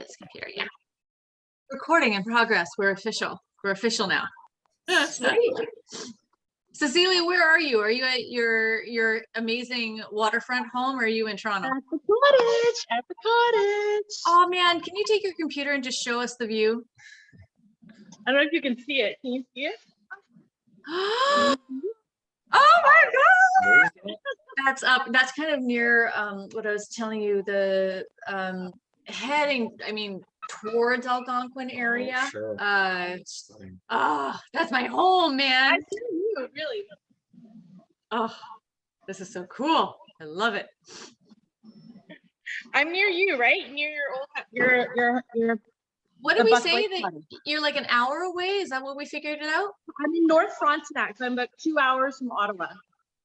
this computer. Yeah. Recording in progress. We're official. We're official now. Cecilia, where are you? Are you at your amazing waterfront home, or are you in Toronto? At the cottage. At the cottage. Oh man, can you take your computer and just show us the view? I don't know if you can see it. Can you see it? Oh my God! That's up. That's kind of near what I was telling you. The heading. I mean, towards Algonquin area. Sure. That's my home, man. I see you, really. Oh, this is so cool. I love it. I'm near you, right? Near your What did we say that you're like an hour away? Is that what we figured it out? I'm in North Frontenac, so I'm about 2 hours from Ottawa.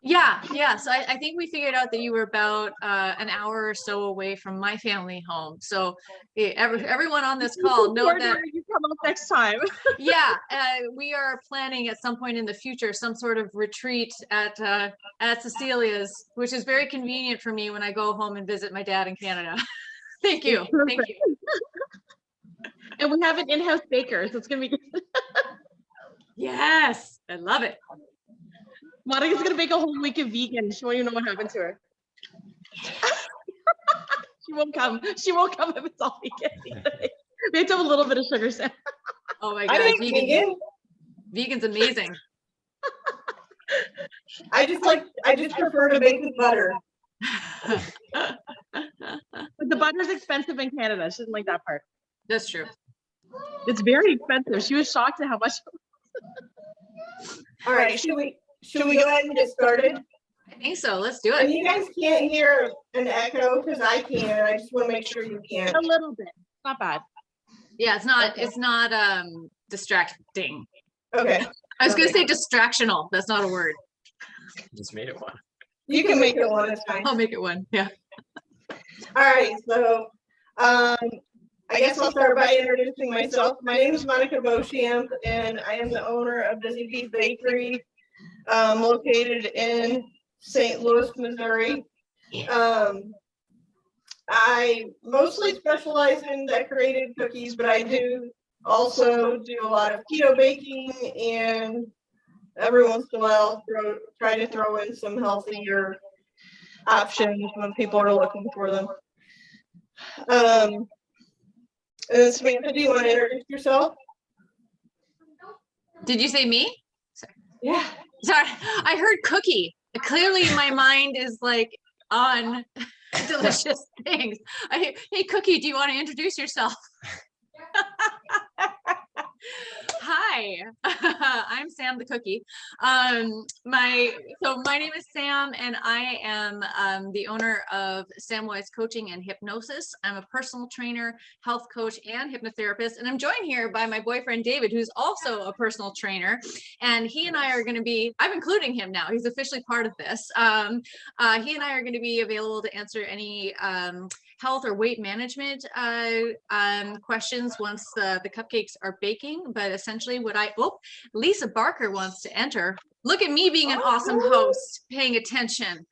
Yeah. So I think we figured out that you were about an hour or so away from my family home. So everyone on this call know that you come up next time. Yeah, we are planning at some point in the future some sort of retreat at Cecilia's, which is very convenient for me when I go home and visit my dad in Canada. Thank you. Thank you. And we have an in-house baker, so it's gonna be good. Yes, I love it. Monica's gonna bake a whole week of vegan. She won't even know what happened to her. She won't come. She won't come if it's all vegan. We have to have a little bit of sugar, Sam. Oh my God, vegan. Vegan's amazing. I just prefer to bake with butter. But the butter's expensive in Canada. She didn't like that part. That's true. It's very expensive. She was shocked at how much. All right, should we go ahead and get started? I think so. Let's do And it. you guys can't hear an echo because I can. I just want to make sure you can. A little bit. Not bad. Yeah, it's not. Okay. It's not distracting. Okay. I was gonna say distractional. That's not a word. Just made it one. You can make it one. It's fine. I'll make it one. Yeah. All right. So, I guess I'll start by introducing myself. My name is Monica Beauchamp, and I am the owner of Busy Bee Bakery, located in St. Louis, Missouri. I mostly specialize in decorated cookies, but I do also do a lot of keto baking, and every once in a while try to throw in some healthier options when people are looking for them. And Samantha, do you want to introduce yourself? Did you say me? Yeah. Sorry, I heard cookie. Clearly, my mind is like on delicious things. Hey, Cookie, do you want to introduce yourself? Hi, I'm Sam the Cookie. My name is Sam, and I am the owner of Samwise Coaching and Hypnosis. I'm a personal trainer, health coach, and hypnotherapist, and I'm joined here by my boyfriend David, who's also a personal trainer. And he and I are going to be, I'm including him now, he's officially part of this. He and I are going to be available to answer any health or weight management questions once the cupcakes are baking. But essentially Lisa Barker wants to enter. Look at me being an awesome host, paying attention.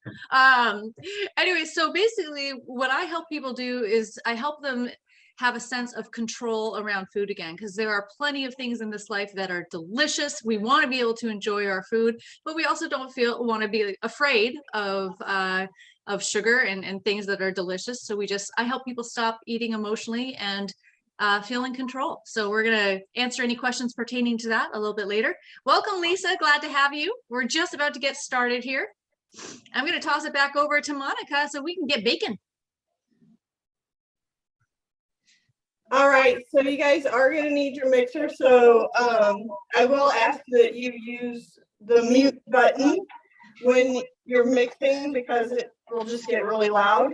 Anyway, so basically what I help people do is I help them have a sense of control around food again, because there are plenty of things in this life that are delicious. We want to be able to enjoy our food, but we also don't want to be afraid of sugar and things that are delicious. So I help people stop eating emotionally and feel in control. So we're going to answer any questions pertaining to that a little bit later. Welcome, Lisa. Glad to have you. We're just about to get started here. I'm going to toss it back over to Monica so we can get baking. All right, so you guys are going to need your mixer. So I will ask that you use the mute button when you're mixing, because it will just get really loud.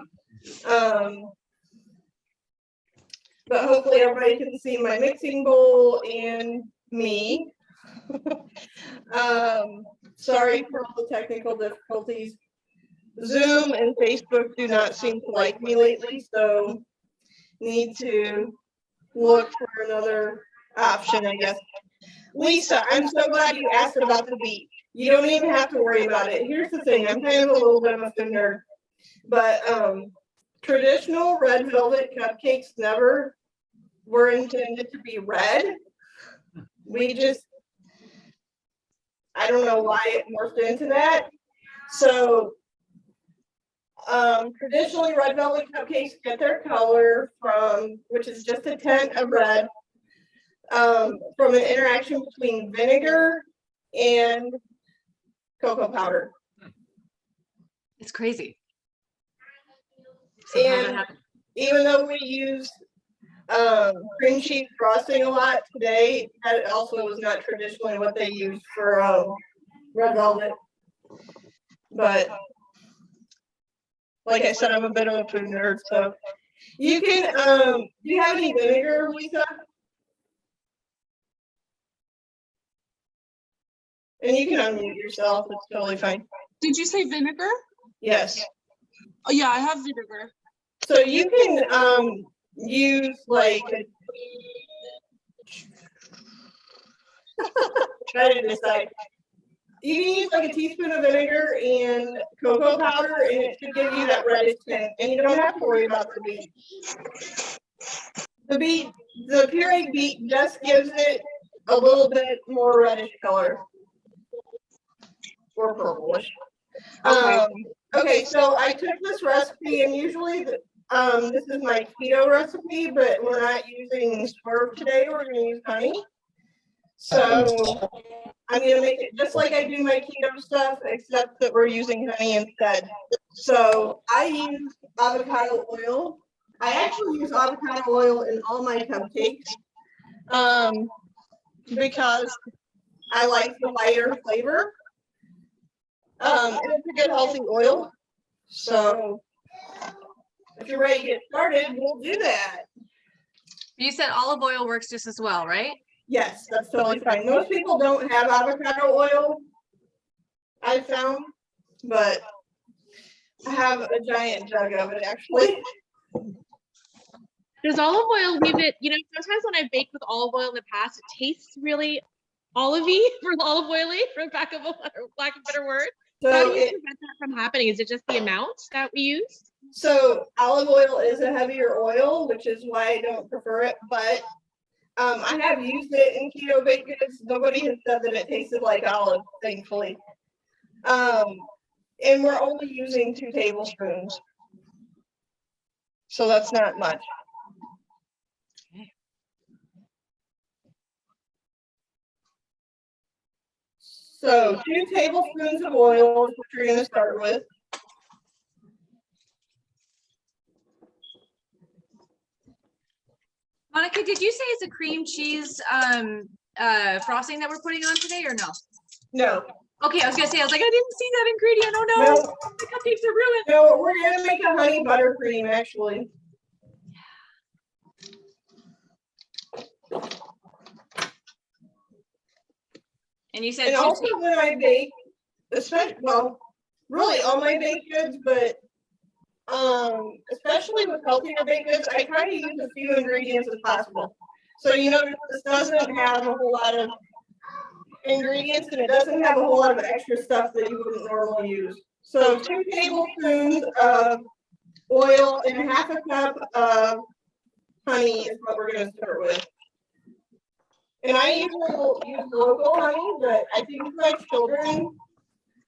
But hopefully everybody can see my mixing bowl and me. Sorry for all the technical difficulties. Zoom and Facebook do not seem to like me lately, so need to look for another option, I guess. Lisa, I'm so glad you asked about the beet. You don't even have to worry about it. Here's the thing, I'm kind of a little bit of a food nerd, but traditional red velvet cupcakes never were intended to be red. We just, I don't know why it morphed into that. So traditionally red velvet cupcakes get their color from, which is just a tint of red, from an interaction between vinegar and cocoa powder. It's crazy. So how'd that And happen? even though we use cream cheese frosting a lot today, that also was not traditionally what they used for red velvet. But like I said, I'm a bit of a food nerd, so you can. Do you have any vinegar, Lisa? And you can unmute yourself. It's totally fine. Did you say vinegar? Yes. Oh yeah, I have vinegar. So you can use like try to decide. You can use like a teaspoon of vinegar and cocoa powder, and it should give you that reddish tint. And you don't have to worry about the beet. The pureed beet just gives it a little bit more reddish color, or purplish. Okay, so I took this recipe, and usually this is my keto recipe, but we're not using swerve today. We're going to use honey. So I'm going to make it just like I do my keto stuff, except that we're using honey instead. So I use avocado oil. I actually use avocado oil in all my cupcakes because I like the lighter flavor. And it's a good healthy oil. So if you're ready to get started, we'll do that. You said olive oil works just as well, right? Yes, that's totally fine. Most people don't have avocado oil, I've found, but I have a giant jug of it actually. Does olive oil leave it, you know, sometimes when I've baked with olive oil in the past, it tastes really olivey for olive oily, for lack of a better word. How So do you prevent that from happening? Is it just the amount that we use? So olive oil is a heavier oil, which is why I don't prefer it, but I have used it in keto baked goods. Nobody has said that it tasted like olive, thankfully. And we're only using 2 tablespoons. So that's not much. So 2 tablespoons of oil is what you're going to start with. Monica, did you say it's a cream cheese frosting that we're putting on today or no? No. Okay, I was gonna say, I was like, I didn't see that ingredient. Oh no, No. the cupcakes are ruined. No, we're going to make a honey buttercream actually. And you said And also when I bake, especially, well, really all my baked goods, but especially with healthier baked goods, I try to use as few ingredients as possible. So you know, this doesn't have a whole lot of ingredients, and it doesn't have a whole lot of extra stuff that you wouldn't normally use. So 2 tablespoons of oil and half a cup of honey is what we're going to start with. And I usually will use local honey, but I think my children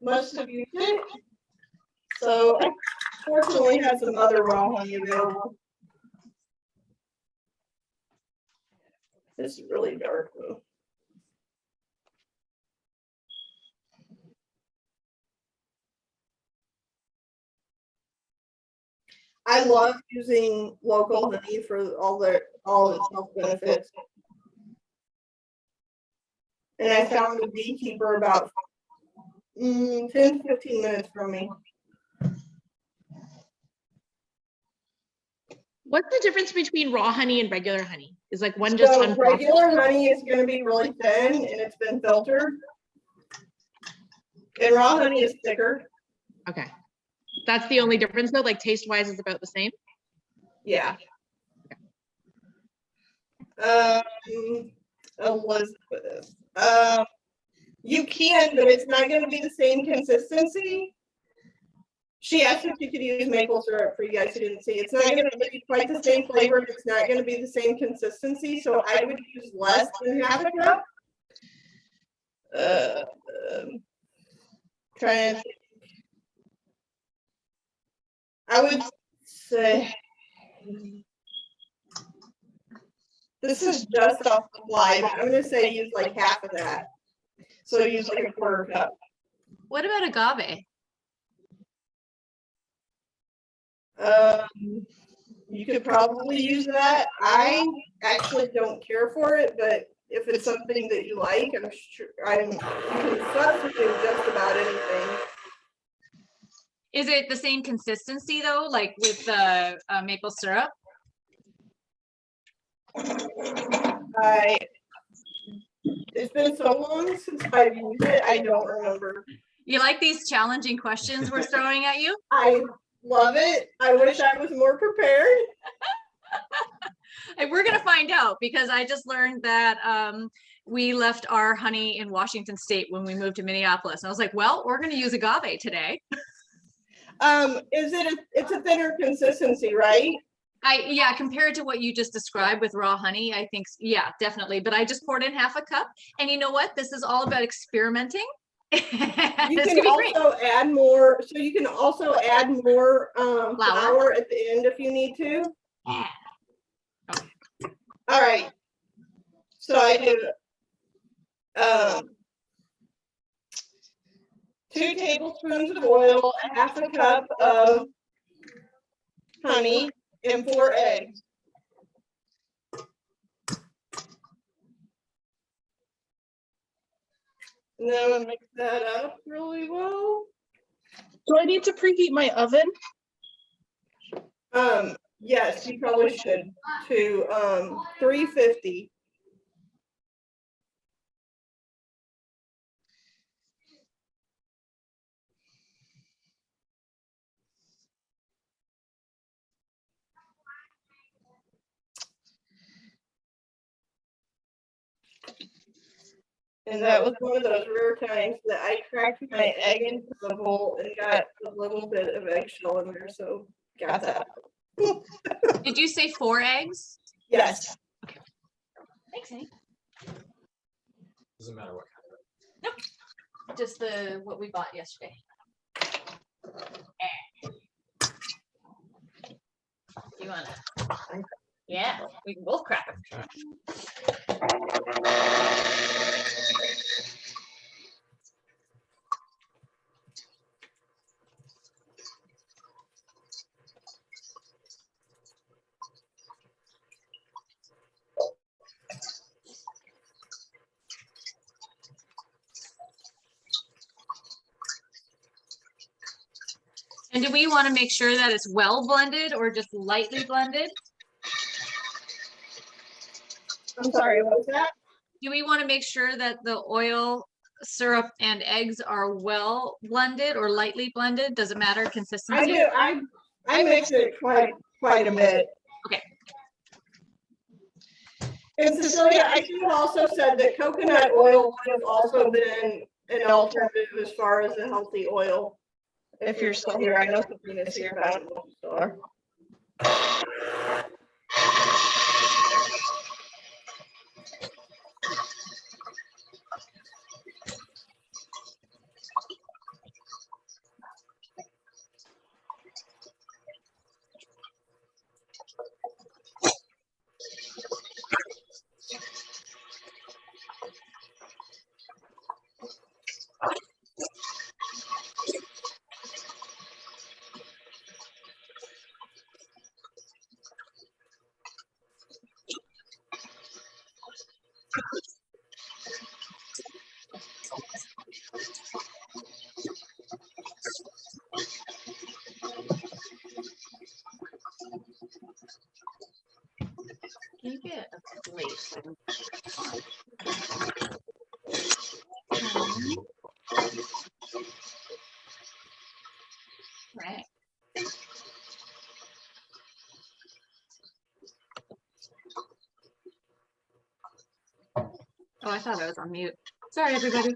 must have used it. So I fortunately had some other raw honey available. This is really dark though. I love using local honey for all its health benefits. And I found a beekeeper about 10 to 15 minutes from me. What's the difference between raw honey and regular honey? Is like one just So regular honey is going to be really thin and it's been filtered. And raw honey is thicker. Okay. That's the only difference though, like taste wise is about the same? Yeah. Elizabeth. You can, but it's not going to be the same consistency. She asked if you could use maple syrup for you guys who didn't see. It's not going to be quite the same flavor. It's not going to be the same consistency. So I would use less than half a cup. Trying to think. I would say this is just off the fly, but I'm going to say use like half of that. So use like a quarter cup. What about agave? You could probably use that. I actually don't care for it, but if it's something that you like, I'm sure you can substitute just about anything. Is it the same consistency though, like with the maple syrup? It's been so long since I've used it, I don't remember. You like these challenging questions we're throwing at you? I love it. I wish I was more prepared. And we're gonna find out because I just learned that we left our honey in Washington State when we moved to Minneapolis. And I was like, well, we're gonna use agave today. It's a thinner consistency, right? Yeah, compared to what you just described with raw honey, I think, yeah, definitely. But I just poured in half a cup. And you know what? This is all about experimenting. You can also add more. So you can also add more flour at the end if you need to. Yeah. All right. So I do 2 tablespoons of oil, a half a cup of honey, and 4 eggs. And then I'm gonna mix that up really well. Do I need to preheat my oven? Yes, you probably should to 350. And that was one of those rare times that I cracked my egg into the bowl and got a little bit of eggshell in there, so got that. Did you say 4 eggs? Yes. Thanks, Annie. Doesn't matter what kind of. Nope. Just what we bought yesterday. You wanna? Yeah, we can both crack them. And do we want to make sure that it's well blended or just lightly blended? I'm sorry, what was that? Do we want to make sure that the oil, syrup, and eggs are well blended or lightly blended? Does it matter consistency? I do. I mix it quite a bit. Okay. And Cecilia, I should have also said that coconut oil would have also been an alternative as far as a healthy oil. If you're still here, I know Sabrina's here, but I don't know if you still are. Can you get a plate? Right. Oh, I thought I was on mute. Sorry, everybody.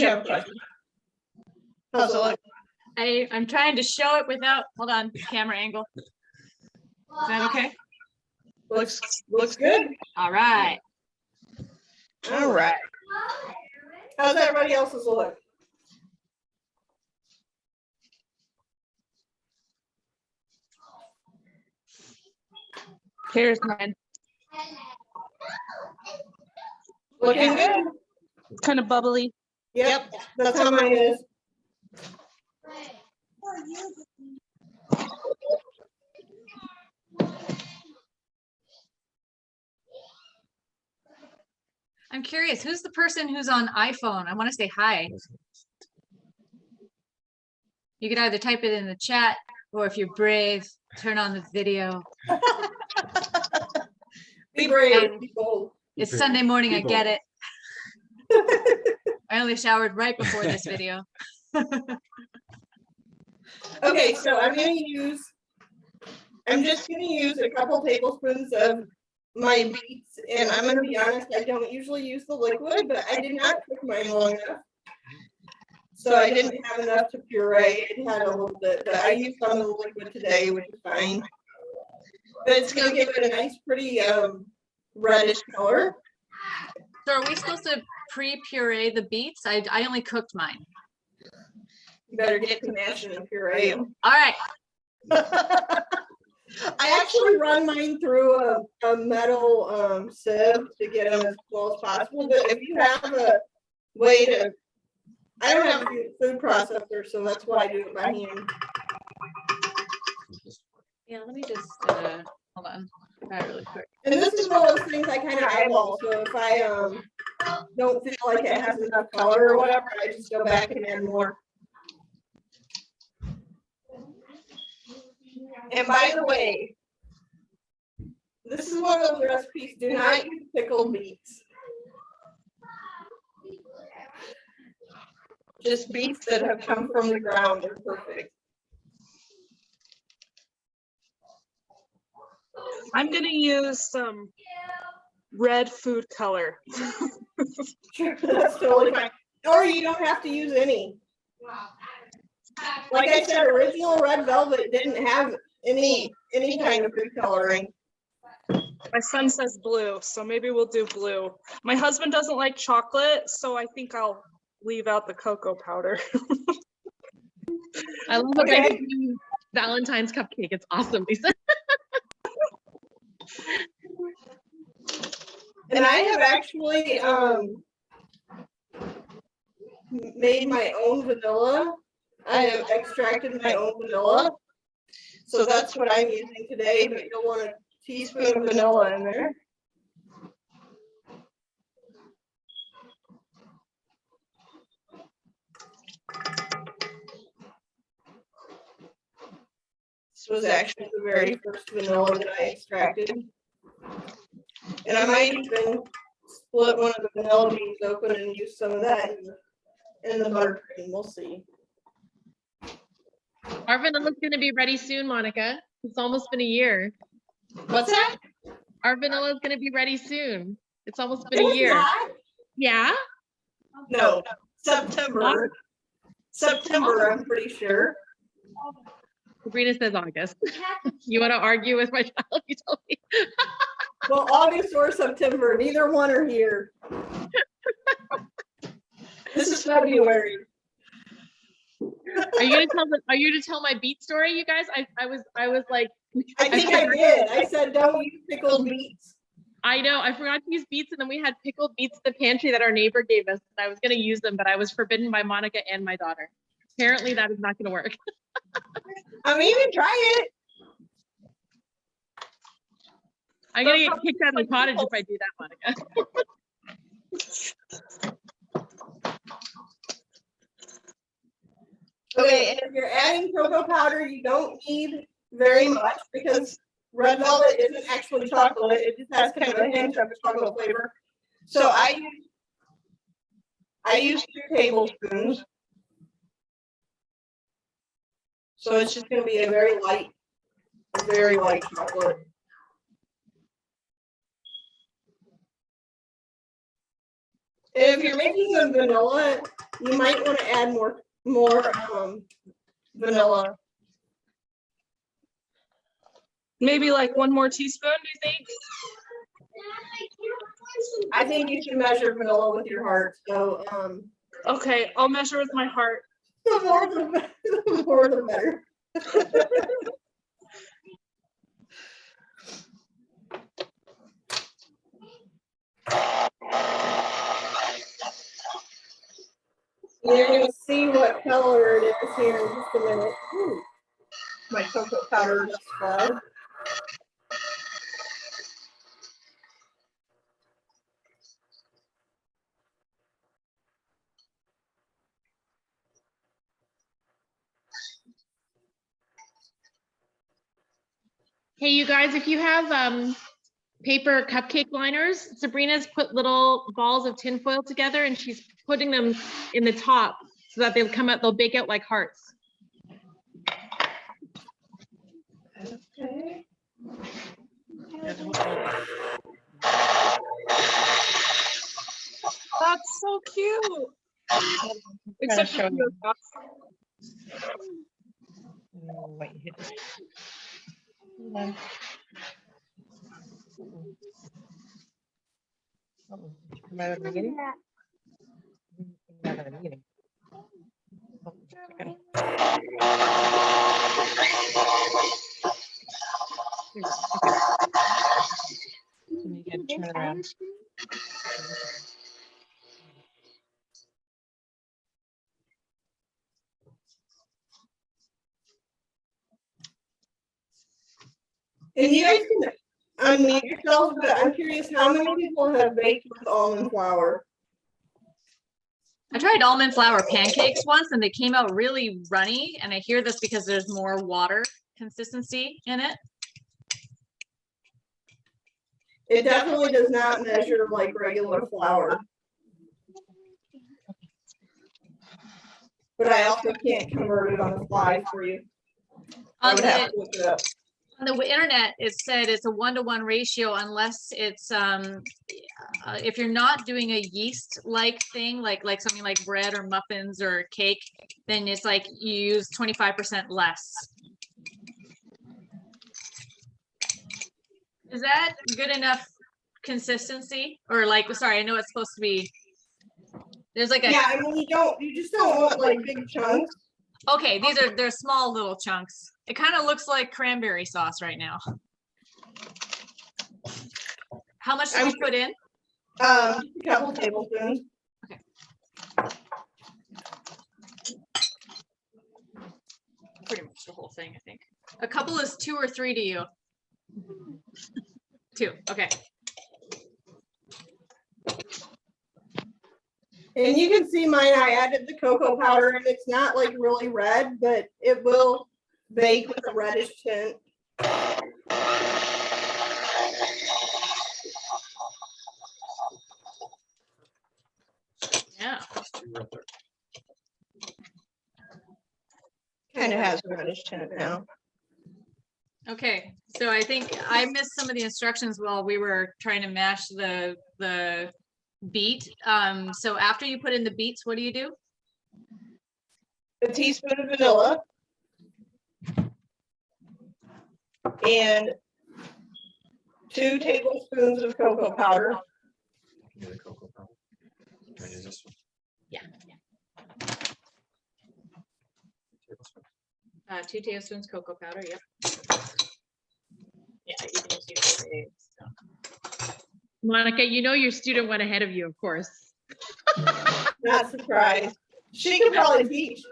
you have a question? How's it look? I'm trying to show it without, hold on, camera angle. Is that okay? Looks good. All right. All right. How's everybody else's look? Here's mine. Looking good. Kind of bubbly. Yep, that's how mine is. I'm curious, who's the person who's on iPhone? I want to say hi. You could either type it in the chat, or if you're brave, turn on the video. Be brave. Be bold. It's Sunday morning, I get it. I only showered right before this video. Okay, so I'm just gonna use a couple tablespoons of my beets, and I'm gonna be honest, I don't usually use the liquid, but I did not cook mine long enough. So I didn't have enough to puree. It had a little bit, but I used some of the liquid today, which is fine. But it's gonna give it a nice, pretty reddish color. So are we supposed to pre-puree the beets? I only cooked mine. You better get to mashing and puree them. All right. I actually run mine through a metal sieve to get them as close as possible. But if you have a way to, I don't have a food processor, so that's why I do it by hand. Yeah, let me just hold on. Try it really quick. And this is one of those things I kind of eyeball. So if I don't feel like it has enough color or whatever, I just go back and add more. And by the way, this is one of those recipes, do not use pickled beets. Just beets that have come from the ground are perfect. I'm gonna use some red food color. That's totally fine. Or you don't have to use any. Like I said, original red velvet didn't have any kind of food coloring. My son says blue, so maybe we'll do blue. My husband doesn't like chocolate, so I think I'll leave out the cocoa powder. I love a nice Valentine's cupcake. It's awesome, Lisa. And I have actually made my own vanilla. I have extracted my own vanilla. So that's what I'm using today, but you'll want a teaspoon of vanilla in there. This was actually the very first vanilla that I extracted. And I might even split one of the vanilla beans open and use some of that in the buttercream. We'll see. Our vanilla's gonna be ready soon, Monica. It's almost been a year. What's that? Our vanilla's gonna be ready soon. It's almost been a year. Yeah? No, September. September, I'm pretty sure. Sabrina says August. You wanna argue with my child? You told me. Well, August or September, neither one are here. This is February. Are you gonna tell my beet story, you guys? I was like, I think I did. I said don't use pickled beets. I know, I forgot to use beets, and then we had pickled beets in the pantry that our neighbor gave us. I was gonna use them, but I was forbidden by Monica and my daughter. Apparently that is not gonna work. I mean, you can try it. I'm gonna get kicked out of the cottage if I do that, Monica. Okay, and if you're adding cocoa powder, you don't need very much because red velvet isn't actually chocolate. It just has kind of a hint of chocolate flavor. So I use 2 tablespoons. So it's just going to be a very light chocolate. If you're making a vanilla, you might want to add more vanilla. Maybe like 1 more teaspoon, do you think? I think you should measure vanilla with your heart. So Okay, I'll measure with my heart. the more the more the better. You're going to see what color it is here in just a minute. Ooh, my cocoa powder just fell. Hey, you guys, if you have paper cupcake liners, Sabrina's put little balls of tinfoil together and she's putting them in the top so that they'll come out, they'll bake out like hearts. Okay. That's so cute. Except for the Wait, hit it. Hold on. Come out of the beginning? Come out of the beginning. Oh, okay. So you can turn it around. And you guys can unmute yourselves, but I'm curious how many people have baked with almond flour? I tried almond flour pancakes once and they came out really runny. And I hear this because there's more water consistency in it. It definitely does not measure like regular flour. But I also can't convert it on the fly for you. I On would have the, to look it up. on the internet, it said it's a 1-to-1 ratio unless it's if you're not doing a yeast-like thing, like something like bread or muffins or cake, then it's like you use 25% less. Is that good enough consistency? Or like, sorry, I know it's supposed to be. There's like a. Yeah, I mean you just don't want like big chunks. Okay, they're small little chunks. It kind of looks like cranberry sauce right now. How much did you put in? A couple tablespoons. Okay. Pretty much the whole thing, I think. A couple is 2 or 3 to you. 2. Okay. And you can see mine, I added the cocoa powder and it's not like really red, but it will bake with a reddish tint. Yeah. Kind of has a reddish tint now. Okay. So I think I missed some of the instructions while we were trying to mash the beet. So after you put in the beets, what do you do? A teaspoon of vanilla. And 2 tablespoons of cocoa powder. Give me the cocoa powder. Can I use this one? Yeah. Tablespoon. 2 tablespoons cocoa powder. Yep. Yeah, you can just use it. So. Monica, you know your student went ahead of you, of course. Not surprised. She could probably teach.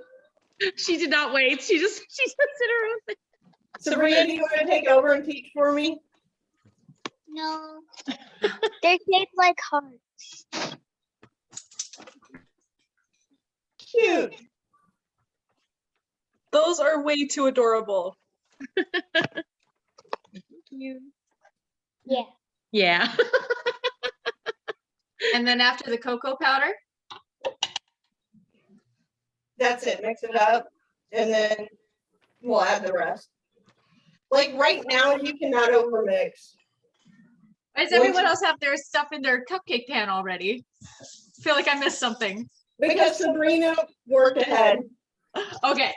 She did not wait. She just did her own thing. Sabrina, do you want to take over and teach for me? No. They're shaped like hearts. Cute. Those are way too adorable. Yeah. Yeah. And then after the cocoa powder? That's it. Mix it up. And then we'll add the rest. Like right now, you cannot overmix. Why does everyone else have their stuff in their cupcake pan already? feel like I missed something. Because Sabrina worked ahead. Okay.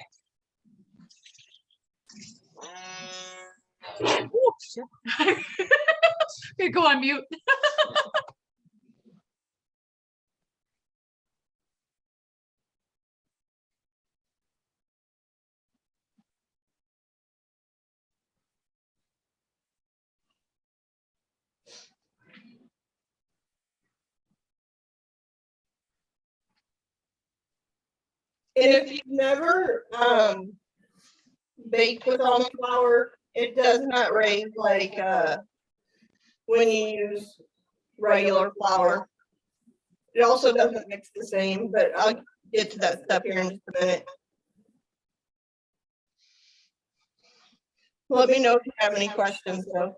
Ooh, shit. Okay, go on mute. And if you've never baked with almond flour, it does not raise like when you use regular flour. It also doesn't mix the same, but I'll get to that step here in just a minute. Let me know if you have any questions though.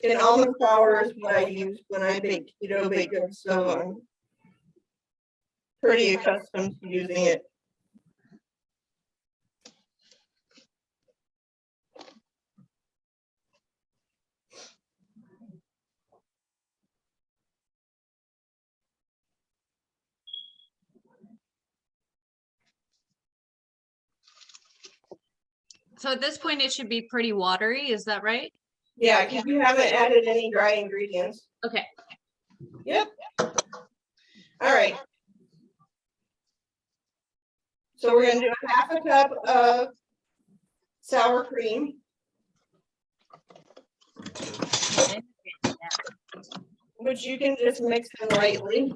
And almond flour is what I use when I bake keto baked goods, so I'm pretty accustomed to using it. So at this point, it should be pretty watery. Is that right? Yeah, because you haven't added any dry ingredients. Okay. Yep. All right. So we're gonna do a half a cup of sour cream. Which you can just mix in lightly.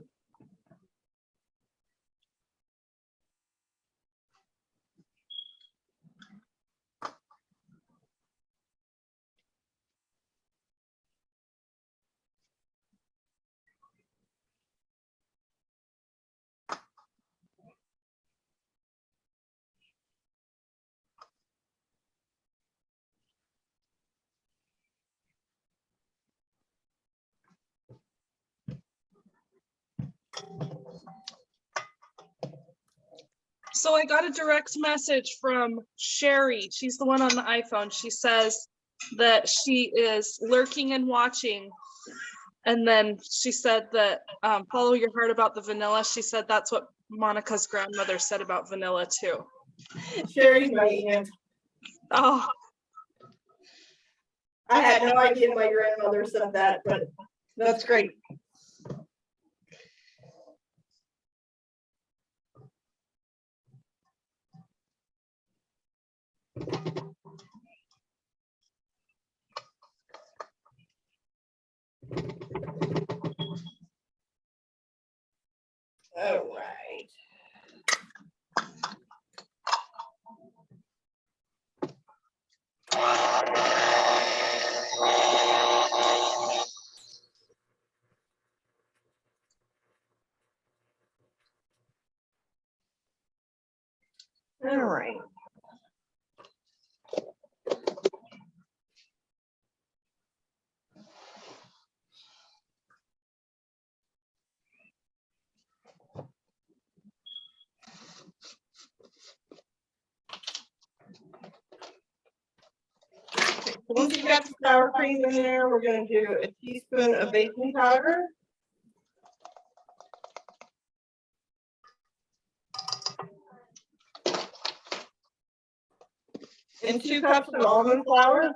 So I got a direct message from Sherry. She's the one on the iPhone. She says that she is lurking and watching. And then she said that follow your heart about the vanilla. She said that's what Monica's grandmother said about vanilla too. Sherry's my aunt. Oh, I had no idea my grandmother said that, but that's great. All right. All right. Once you've got the sour cream in there, we're going to do a teaspoon of baking powder. And 2 cups of almond flour.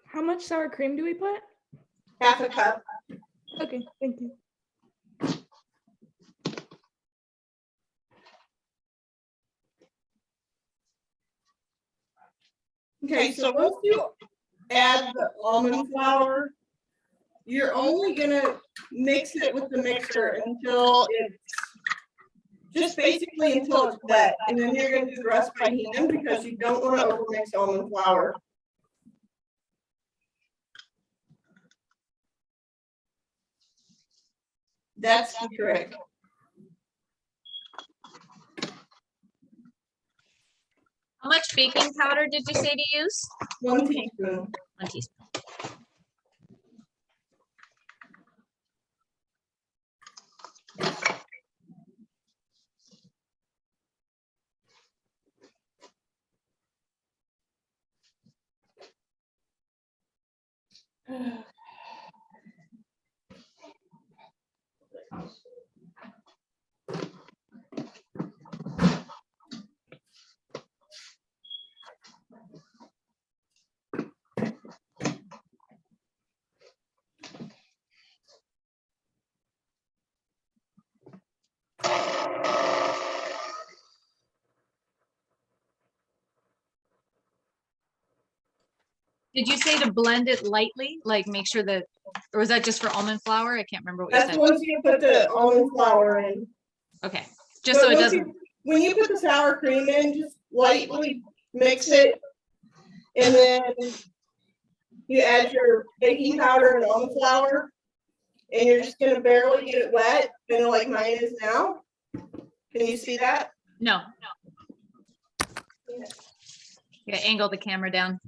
How much sour cream do we put? Half a cup. Okay, thank you. Okay, so once you add the almond flour, you're only gonna mix it with the mixer until it's just basically until it's wet, and then you're gonna do the rest by hand because you don't want to overmix almond flour. That's correct. How much baking powder did you say to use? 1 teaspoon. 1 teaspoon. Did you say to blend it lightly, like make sure that, or was that just for almond flour? I can't remember what you That's said. once you put the almond flour in. Okay, just so it once doesn't, when you put the sour cream in, just lightly mix it, and then you add your baking powder and almond flour, and you're just gonna barely get it wet, kind of like mine is now. Can you see that? no. Yeah, angle the camera down.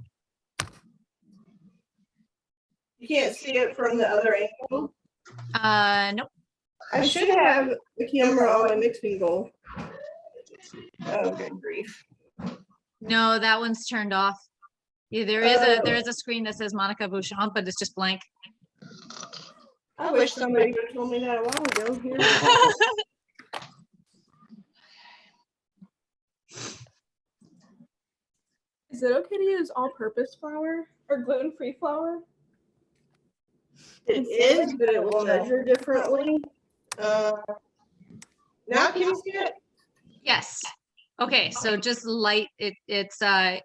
You can't see it from the other angle. Nope. I should have the camera on my mixing bowl. Oh, good grief. No, that one's turned off. Yeah, there is a screen that says Monica Beauchamp, but it's just blank. I wish somebody would have told me that a while ago. Here. Is it okay to use all-purpose flour or gluten-free flour? It is, but it will measure differently. Now can you see it? Yes. Okay, so just light, it's am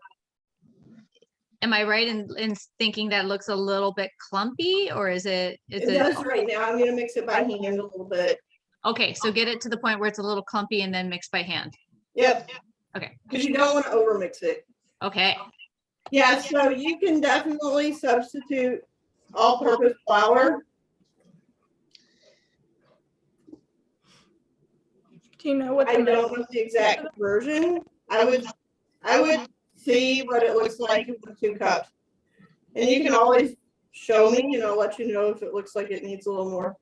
I right in thinking that looks a little bit clumpy, or is it? It does right now. I'm gonna mix it by hand a little bit. Okay, so get it to the point where it's a little clumpy and then mix by hand. Yep. Okay. Because you don't want to overmix it. Okay. Yeah, so you can definitely substitute all-purpose flour. Do you know what I don't know the exact version. I would see what it looks like with 2 cups. And you can always show me and I'll let you know if it looks like it needs a little more.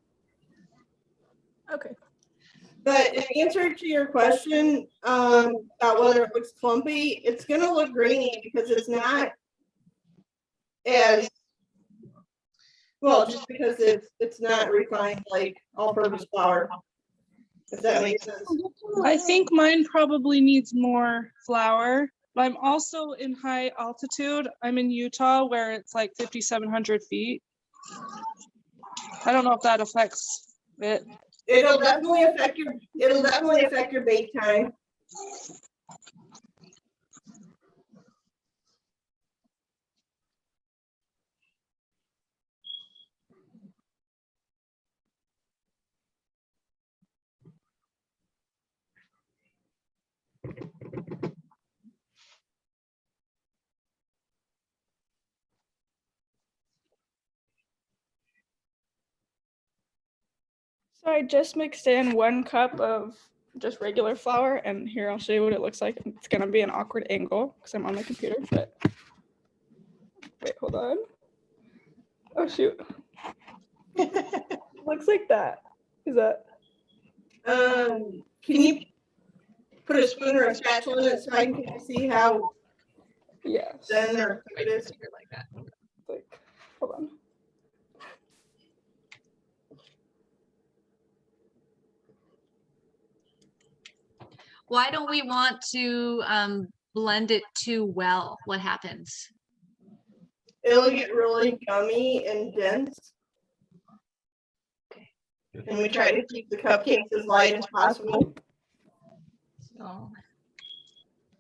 Okay. But in answer to your question about whether it looks clumpy, it's gonna look grainy because it's not as well, just because it's not refined like all-purpose flour. If that makes sense. I think mine probably needs more flour. But I'm also in high altitude. I'm in Utah where it's like 5,700 feet. I don't know if that affects it. It'll definitely affect your bake time. So I just mixed in 1 cup of just regular flour, and here I'll show you what it looks like. It's gonna be an awkward angle because I'm on the computer, but wait, hold on. Oh shoot. Looks like that. Is that? Can you put a spoon or a spatula in it so I can see how Yes. thin or thick it is? Like that. Like, hold on. Why don't we want to blend it too well? What happens? It'll get really gummy and dense. And we try to keep the cupcakes as light as possible. So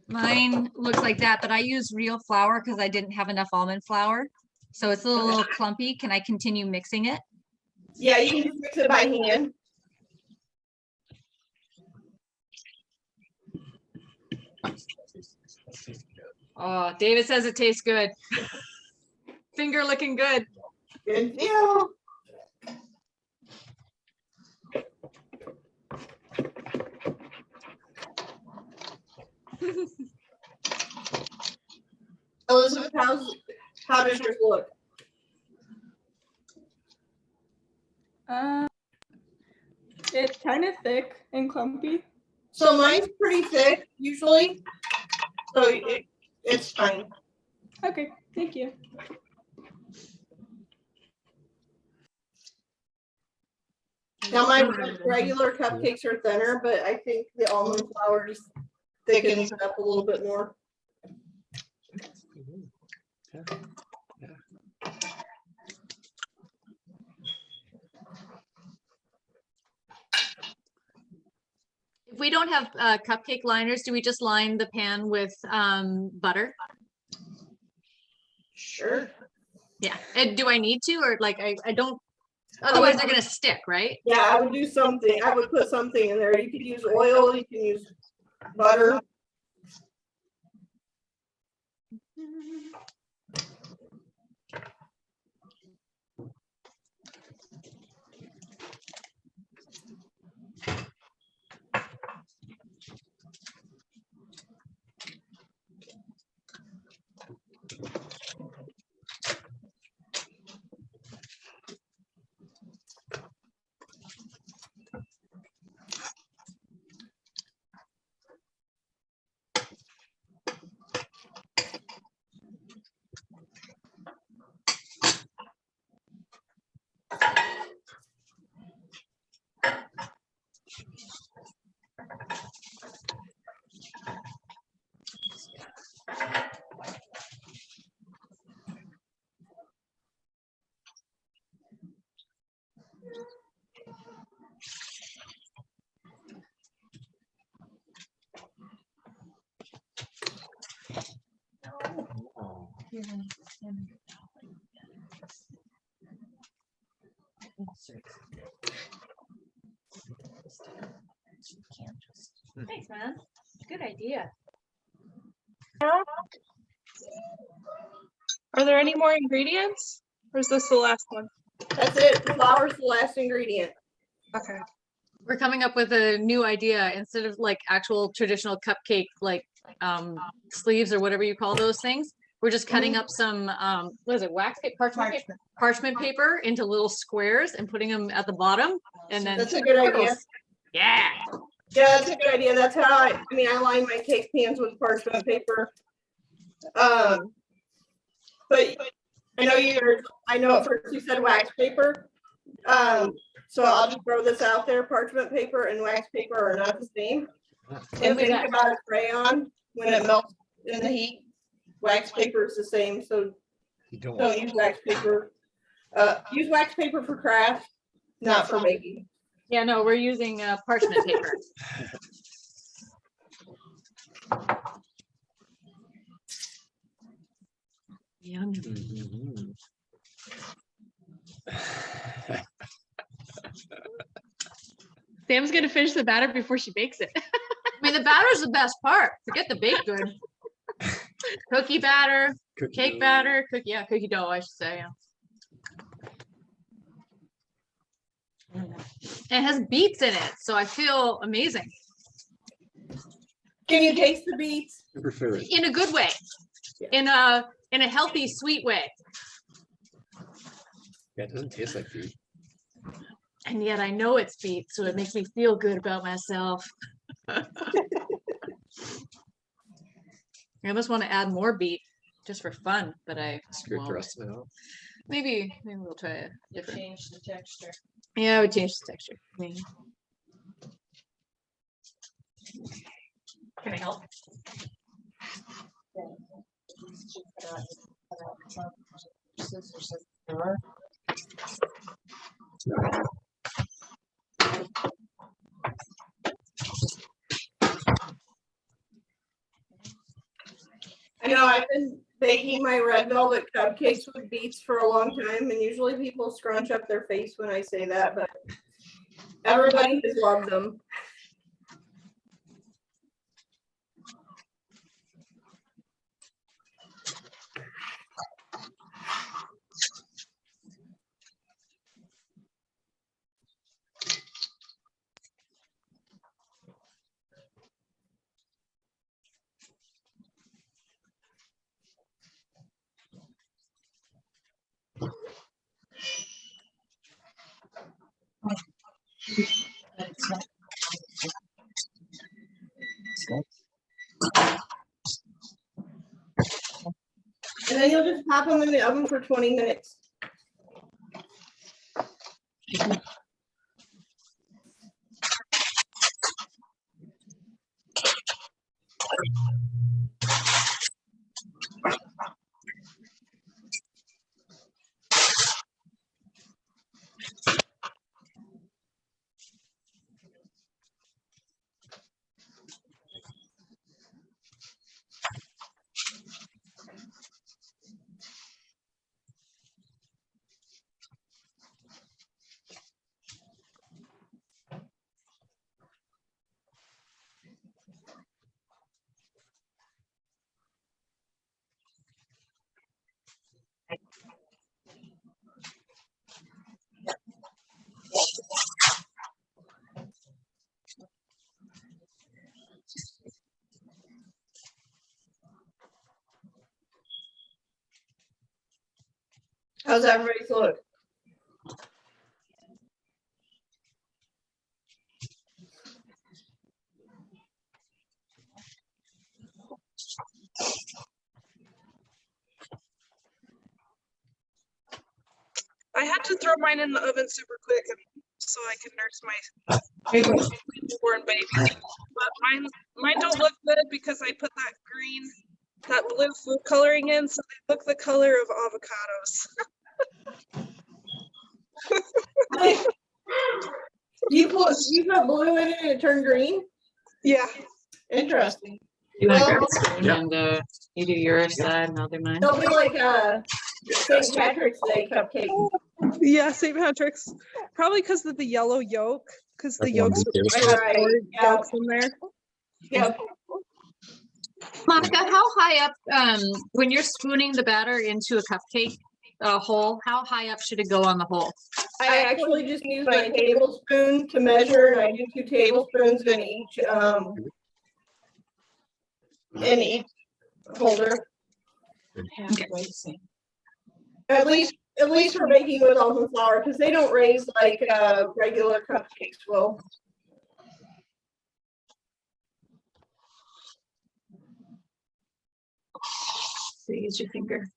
mine looks like that, but I use real flour because I didn't have enough almond flour. So it's a little clumpy. Can I continue mixing it? Yeah, you can just mix it by hand. Oh, David says it tastes good. Finger looking good. Good deal. Elizabeth, how does yours look? It's kind of thick and clumpy. So mine's pretty thick usually, so it's fine. Okay, thank you. Now my regular cupcakes are thinner, but I think the almond flour just thickens it up a little bit more. Yeah. If we don't have cupcake liners, do we just line the pan with butter? Sure. Yeah. And do I need to, or like I don't? Otherwise, they're gonna stick, right? Yeah, I would do something. I would put something in there. You could use oil, you can use butter. Thanks, man. Good idea. Are there any more ingredients? Or is this the last one? That's it. Flour's the last ingredient. Okay. We're coming up with a new idea. Instead of like actual traditional cupcake like sleeves or whatever you call those things, we're just cutting up some what is it, wax paper, parchment paper into little squares and putting them at the bottom, and then That's a good idea. Yeah. Yeah, that's a good idea. That's how I line my cake pans with parchment paper. But I know at first you said wax paper. So I'll just throw this out there. Parchment paper and wax paper are not the same. And think about a crayon when it melts in the heat. Wax paper is the same, so don't use wax paper. Use wax paper for craft, not for making. Yeah, no, we're using parchment paper. Yum. Sam's gonna finish the batter before she bakes it. I mean, the batter's the best part. Forget the baked good. Cookie batter, cake batter, cookie dough, I should say. Yeah. It has beets in it, so I feel amazing. Can you taste the beets? In a good way. Yeah. In a healthy, sweet way. Yeah, it doesn't taste like beet. And yet I know it's beets, so it makes me feel good about myself. I almost want to add more beet just for fun, but I Screwed the won't. rest of it out. Maybe we'll try a different. Change the texture. Yeah, I would change the texture. Maybe. Can I help? I know I've been baking my red velvet cupcakes with beets for a long time, and usually people scrunch up their face when I say that, but everybody has loved them. And then you'll just pop them in the oven for 20 minutes. How's everybody's look? I had to throw mine in the oven super quick so I could nurse my newborn baby. But mine don't look good because I put that blue food coloring in, so they look the color of avocados. You put blue in it and it turned green? Yeah. Interesting. You want to Well, grab a spoon and you do your side and I'll do mine? They'll be like St. Patrick's Day cupcake. Yeah, St. Patrick's. Probably because of the yellow yolk, because the yolks Right, yeah. yolks in there. Yep. Monica, how high up, when you're spooning the batter into a cupcake hole, how high up should it go on the hole? I actually just use my tablespoon to measure, and I do 2 tablespoons in each holder. At least for baking with almond flour, because they don't raise like regular cupcakes will. So use your finger.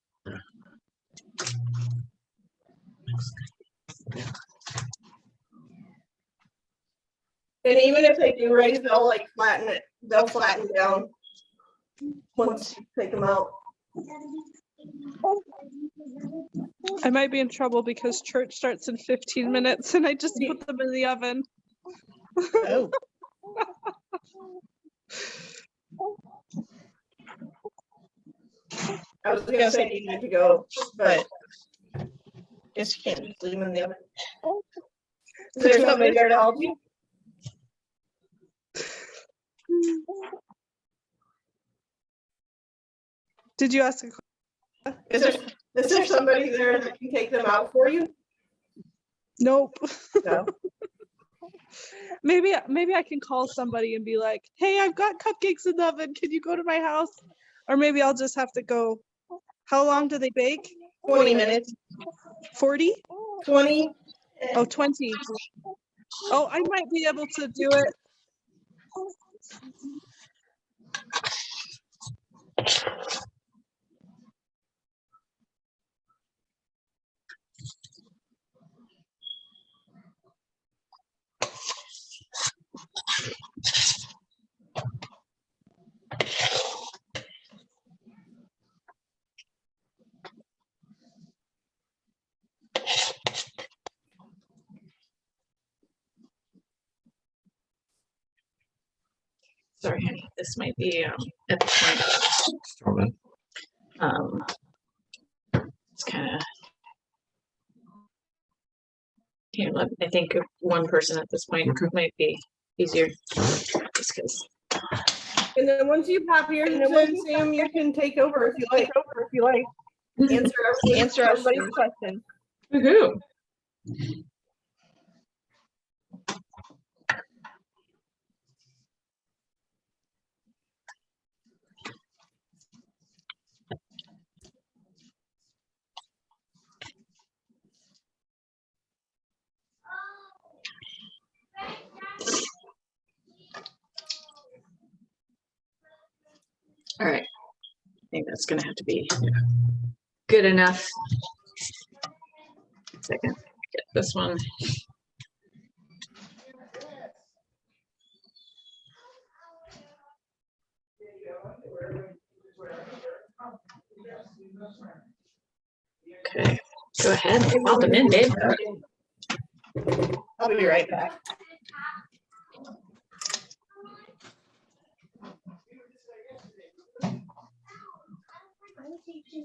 And even if they do raise, they'll like flatten it. They'll flatten down once you take them out. I might be in trouble because church starts in 15 minutes and I just put them in the oven. Oh. I was gonna say you need to go, but guess you can't just leave them in the oven. Is there somebody there to help you? Did you ask a Is there somebody there that can take them out for you? Nope. No. Maybe I can call somebody and be like, hey, I've got cupcakes in the oven. Can you go to my house? Or maybe I'll just have to go. How long do they bake? 20 minutes. 40? 20. Oh, 20. Oh, I might be able to do it. Sorry, honey, this might be at the point. It's kind of. Here, I think one person at this point might be easier. Just because. And then once you pop yours in, Sam, you can take over if you like. Answer everybody's question. Woohoo! All right. I think that's gonna have to be good enough. Second, get this one. Okay, go ahead. Pop them in, babe. I'll be right back.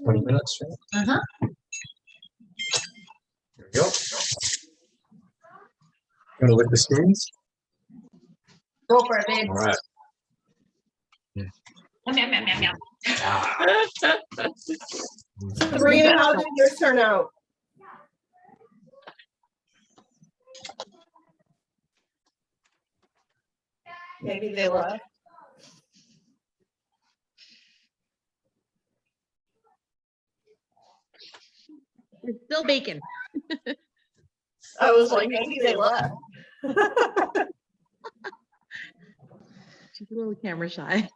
$20. Right? Uh-huh. There we go. Gonna lick the spoons. Go for it, babe. All right. Yum, yum, yum, yum, yum. Ah. Sabrina, how did yours turn out? Maybe they left. It's still bacon. I was like, maybe they left. She's a little camera shy.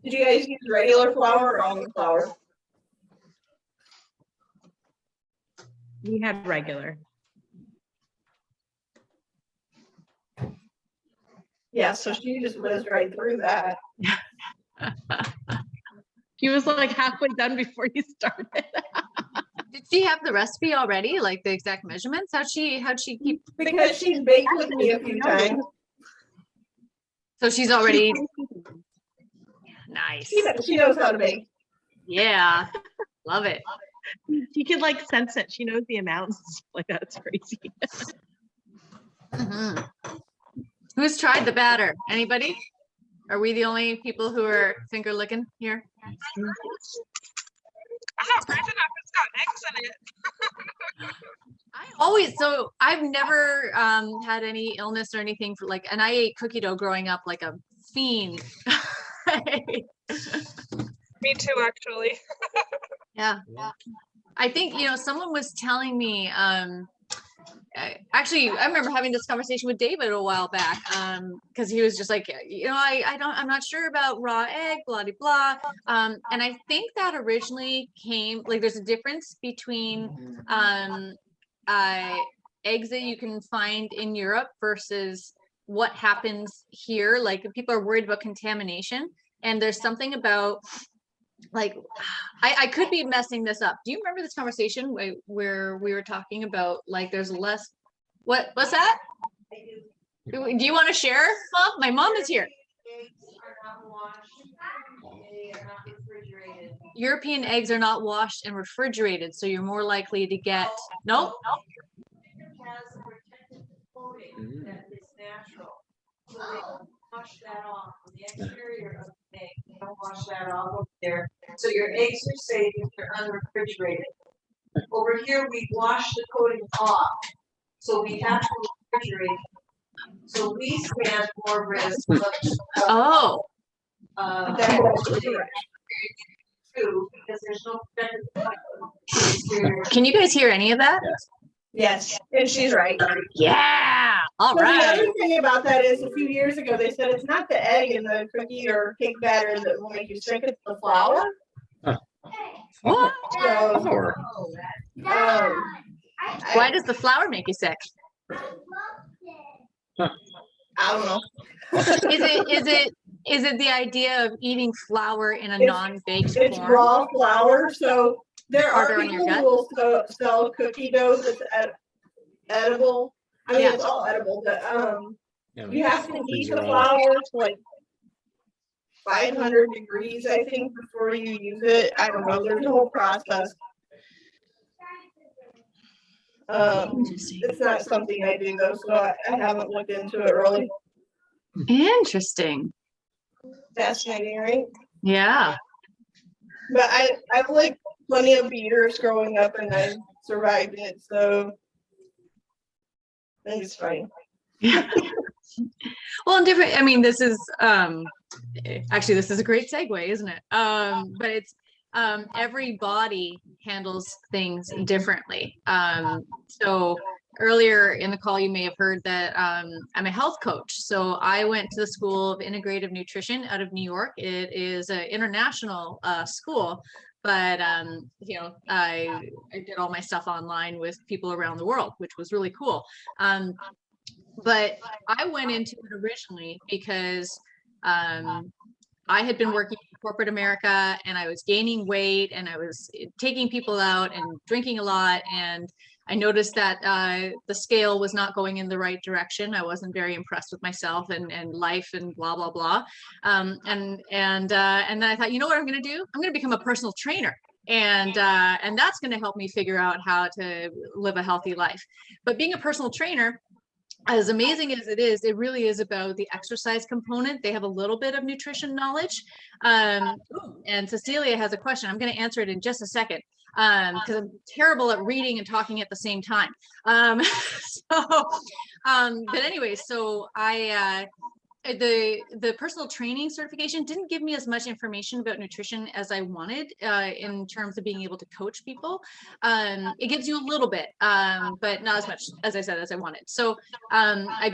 Did you guys use regular flour or almond flour? We had regular. Yeah, so she just whizzed right through that. She was like halfway done before you started. Did she have the recipe already? Like the exact measurements? How'd she keep? Because she's baked with me a few times. So she's already nice. She knows how to bake. Yeah, love it. She can like sense it. She knows the amounts. Like that's crazy. Mhm. Who's tried the batter? Anybody? Are we the only people who are finger licking here? I'm not brave enough. It's got eggs in it. I've never had any illness or anything for like, and I ate cookie dough growing up like a fiend. Me too, actually. Yeah. I think, someone was telling me, actually, I remember having this conversation with David a while back, because he was just like, I'm not sure about raw egg, blah, blah, blah. And I think that originally came, like, there's a difference between eggs that you can find in Europe versus what happens here. Like, people are worried about contamination. And there's something about, like, I could be messing this up. Do you remember this conversation where we were talking about, like, there's less, what's that? Do you want to share, Mom? My mom is here. European eggs are not washed and refrigerated, so you're more likely to get, nope. Wash that off on the exterior of the egg. You don't wash that off up there. So your eggs are safe if they're unrefrigerated. Over here, we wash the coating off. So we have to refrigerate. So we stand more risk of Oh. too, because there's no protective. Can you guys hear any of that? Yes, and she's right. Yeah. All So right. the other thing about that is a few years ago, they said it's not the egg in the cookie or cake batter that will make you sick, it's the flour. What? So, Why does the flour make you sick? I don't know. Is it the idea of eating flour in a It's- non-baked It's form? raw flour, so there Harder are on your people gut? who will sell cookie dough that's edible. I mean, Yeah. it's all edible, but Yeah, you have to heat freezer the all. flour to like 500 degrees, I think, before you use it. I don't know. There's a whole process. It's not something I do though, so I haven't looked into it really. Interesting. Fascinating, right? Yeah. But I've like plenty of beaters growing up and I survived it, so I think it's fine. Well, and different, I mean, this is actually, this is a great segue, isn't it? But it's every body handles things differently. So earlier in the call, you may have heard that I'm a health coach. So I went to the School of Integrative Nutrition out of New York. It is an international school, but you know, I did all my stuff online with people around the world, which was really cool. But I went into it originally because I had been working in corporate America and I was gaining weight and I was taking people out and drinking a lot. And I noticed that the scale was not going in the right direction. I wasn't very impressed with myself and life and blah, blah, blah. And then I thought, you know what I'm going to do? I'm going to become a personal trainer. And that's going to help me figure out how to live a healthy life. But being a personal trainer, as amazing as it is, it really is about the exercise component. They have a little bit of nutrition knowledge. And Cecilia has a question. I'm going to answer it in just a second because I'm terrible at reading and talking at the same time. But anyway, so the personal training certification didn't give me as much information about nutrition as I wanted in terms of being able to coach people. It gives you a little bit, but not as much, as I said, as I wanted. So I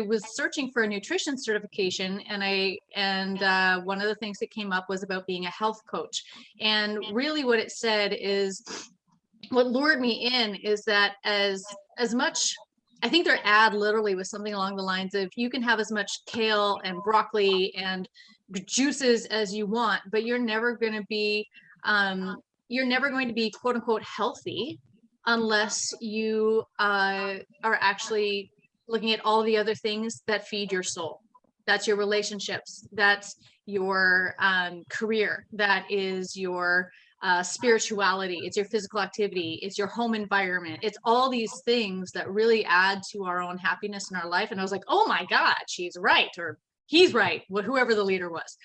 was searching for a nutrition certification, and one of the things that came up was about being a health coach. And really what it said is, what lured me in is that as much, I think their ad literally was something along the lines of, you can have as much kale and broccoli and juices as you want, but you're never going to be quote unquote healthy unless you are actually looking at all the other things that feed your soul. That's your relationships. That's your career. That is your spirituality, it's your physical activity, it's your home environment, it's all these things that really add to our own happiness in our life. And I was like, oh my God, she's right, or he's right, whoever the leader was.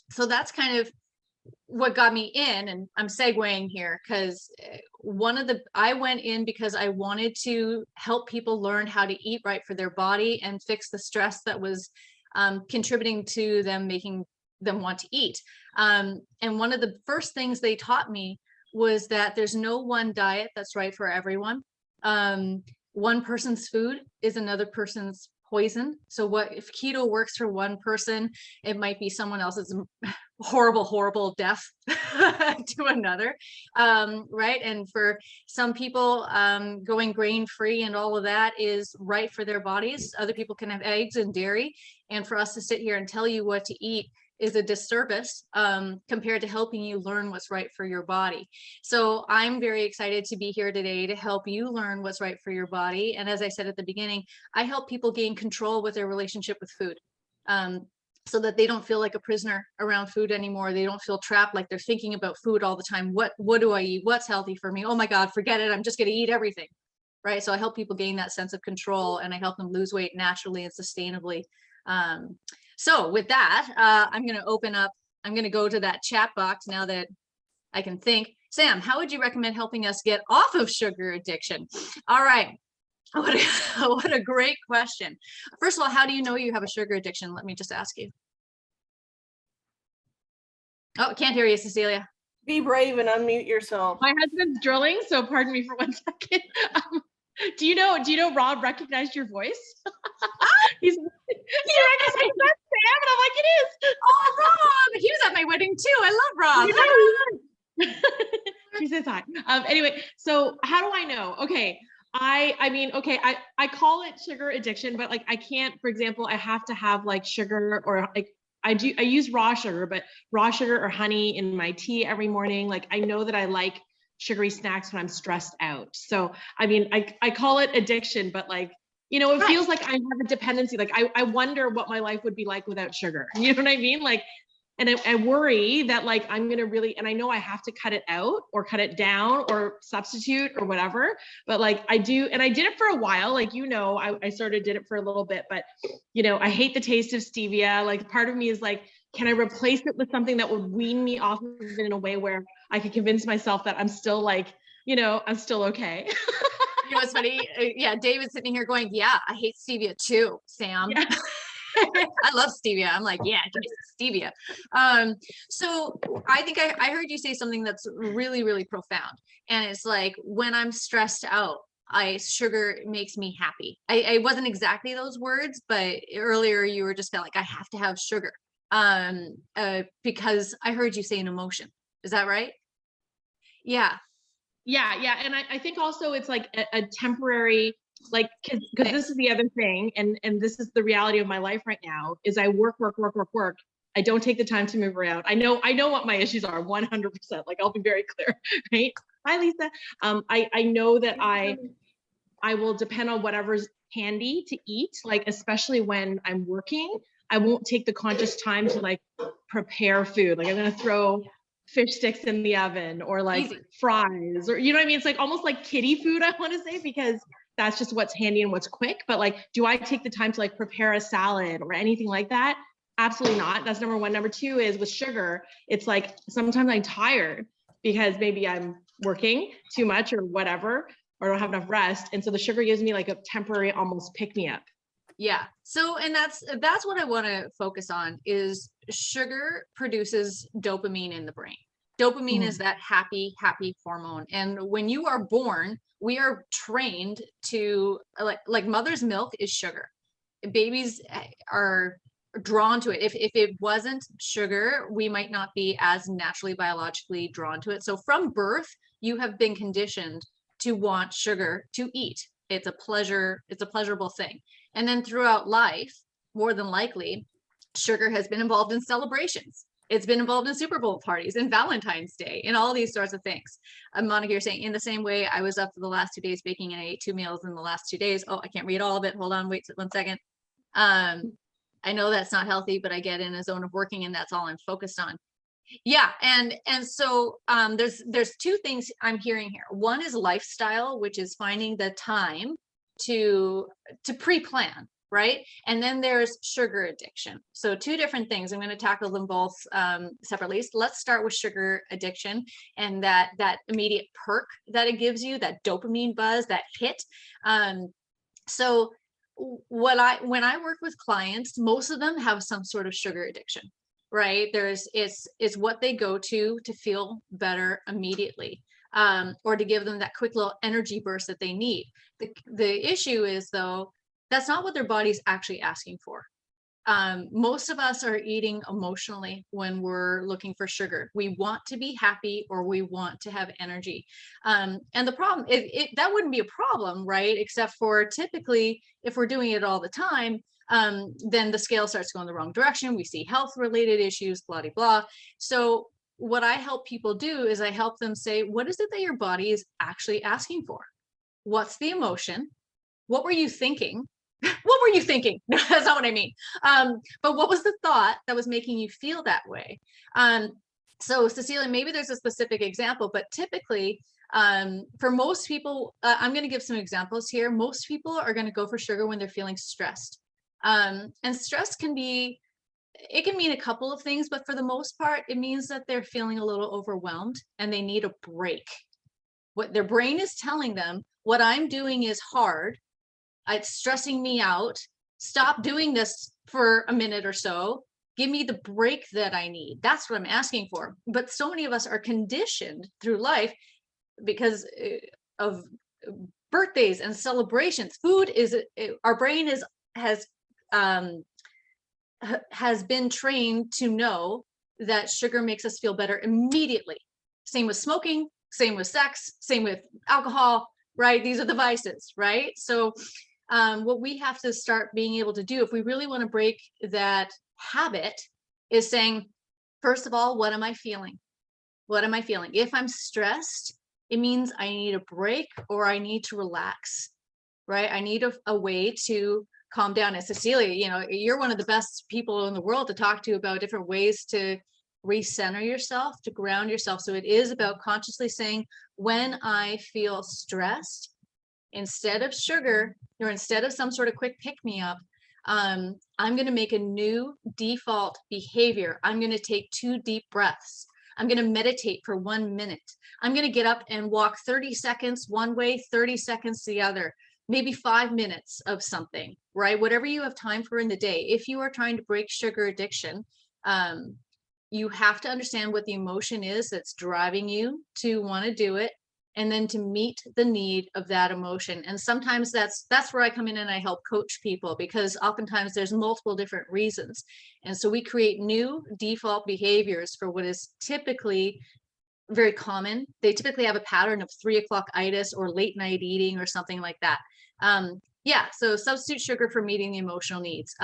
So that's kind of what got me in, and I'm segueing here because I went in because I wanted to help people learn how to eat right for their body and fix the stress that was contributing to them making them want to eat. And one of the first things they taught me was that there's no one diet that's right for everyone. One person's food is another person's poison. So what if keto works for one person, it might be someone else's horrible death to another, right? And for some people, going grain-free and all of that is right for their bodies. Other people can have eggs and dairy, and for us to sit here and tell you what to eat is a disservice compared to helping you learn what's right for your body. So I'm very excited to be here today to help you learn what's right for your body. And as I said at the beginning, I help people gain control with their relationship with food, so that they don't feel like a prisoner around food anymore. They don't feel trapped, like they're thinking about food all the time. What do I eat? What's healthy for me? Oh my God, forget it. I'm just going to eat everything. Right. So I help people gain that sense of control, and I help them lose weight naturally and sustainably. So with that, I'm going to go to that chat box now that I can think. Sam, how would you recommend helping us get off of sugar addiction? All right. What a great question. First of all, how do you know you have a sugar addiction? Let me just ask you. Oh, can't hear you, Cecilia. Be brave and unmute yourself. My husband's drilling, so pardon me for 1 second. Do you know Rob recognized your voice? He recognized that, Sam, and I'm like, it is. Oh, Rob, he was at my wedding too. I love Rob. She says hi. Anyway, so how do I know? Okay. I call it sugar addiction, but like I can't, for example, I have to have like sugar, or like I use raw sugar, but raw sugar or honey in my tea every morning. Like I know that I like sugary snacks when I'm stressed out. So, I mean, I call it addiction, but like, you know, it feels like I have a dependency. Like I wonder what my life would be like without sugar. You know what I mean? Like, and I worry that like, I'm going to really, and I know I have to cut it out or cut it down or substitute or whatever, but like I do, and I did it for a while. Like, you know, I sort of did it for a little bit, but you know, I hate the taste of stevia. Like part of me is like, can I replace it with something that would wean me off of it in a way where I could convince myself that I'm still like, you know, I'm still okay. You know, it's funny. Yeah. David's sitting here going, yeah, I hate stevia too, Sam. Yeah. I love stevia. I'm like, yeah, give me some stevia. So I think I heard you say something that's really, really profound. And it's like, when I'm stressed out, sugar makes me happy. I wasn't exactly those words, but earlier you were just felt like I have to have sugar. Because I heard you say an emotion. Is that right? Yeah. Yeah. And I think also it's like a temporary, like, because this is the other thing, and this is the reality of my life right now, is I work. I don't take the time to move around. I know what my issues are 100%. Like, I'll be very clear, right? Hi, Lisa. I know that I will depend on whatever's handy to eat, like, especially when I'm working. I won't take the conscious time to like prepare food. Like, I'm gonna throw fish sticks in the oven, or like Easy. fries, or, you know what I mean? It's like almost like kiddie food, I want to say, because that's just what's handy and what's quick. But like, do I take the time to like prepare a salad or anything like that? Absolutely not. That's number one. Number two is with sugar, it's like sometimes I'm tired because maybe I'm working too much or whatever, or don't have enough rest. And so the sugar gives me like a temporary almost pick me up. Yeah. So, and that's what I want to focus on, is sugar produces dopamine in the brain. Dopamine is that happy hormone. And when you are born, we are trained to like mother's milk is sugar. Babies are drawn to it. If it wasn't sugar, we might not be as naturally biologically drawn to it. So from birth, you have been conditioned to want sugar to eat. It's a pleasurable thing. And then throughout life, more than likely, sugar has been involved in celebrations. It's been involved in Super Bowl parties and Valentine's Day and all these sorts of things. Monica, you're saying in the same way, I was up for the last 2 days baking and I ate 2 meals in the last 2 days. Oh, I can't read all of it. Hold on, wait 1 second. I know that's not healthy, but I get in a zone of working and that's all I'm focused on. Yeah, and so there's 2 things I'm hearing here. One is lifestyle, which is finding the time to pre-plan, right? And then there's sugar addiction. So 2 different things. I'm going to tackle them both separately. So let's start with sugar addiction and that immediate perk that it gives you, that dopamine buzz, that hit. So when I work with clients, most of them have some sort of sugar addiction, right? It's what they go to feel better immediately, or to give them that quick little energy burst that they need. The issue is, though, that's not what their body's actually asking for. Most of us are eating emotionally when we're looking for sugar. We want to be happy, or we want to have energy. And the problem, that wouldn't be a problem, right? Except for typically, if we're doing it all the time, then the scale starts going the wrong direction. We see health related issues, blah, blah, blah. So what I help people do is I help them say, what is it that your body is actually asking for? What's the emotion? What were you thinking? What were you thinking? That's not what I mean. But what was the thought that was making you feel that way? So Cecilia, maybe there's a specific example, but typically for most people, I'm going to give some examples here. Most people are going to go for sugar when they're feeling stressed. And stress can mean a couple of things, but for the most part, it means that they're feeling a little overwhelmed and they need a break. What their brain is telling them, what I'm doing is hard. It's stressing me out. Stop doing this for a minute or so. Give me the break that I need. That's what I'm asking for. But so many of us are conditioned through life because of birthdays and celebrations. Food is, our brain has been trained to know that sugar makes us feel better immediately. Same with smoking, same with sex, same with alcohol, right? These are the vices, right? So what we have to start being able to do if we really want to break that habit is saying, first of all, what am I feeling? What am I feeling? If I'm stressed, it means I need a break or I need to relax, right? I need a way to calm down. And Cecilia, you're one of the best people in the world to talk to about different ways to recenter yourself, to ground yourself. So it is about consciously saying, when I feel stressed, instead of sugar or instead of some sort of quick pick me up, I'm going to make a new default behavior. I'm going to take 2 deep breaths. I'm going to meditate for 1 minute. I'm going to get up and walk 30 seconds one way, 30 seconds the other, maybe 5 minutes of something, right? Whatever you have time for in the day. If you are trying to break sugar addiction, you have to understand what the emotion is that's driving you to want to do it. and then to meet the need of that emotion. And sometimes that's where I come in and I help coach people, because oftentimes there's multiple different reasons. And so we create new default behaviors for what is typically very common. They typically have a pattern of 3 o'clock itis or late night eating or something like that. Yeah, so substitute sugar for meeting the emotional needs.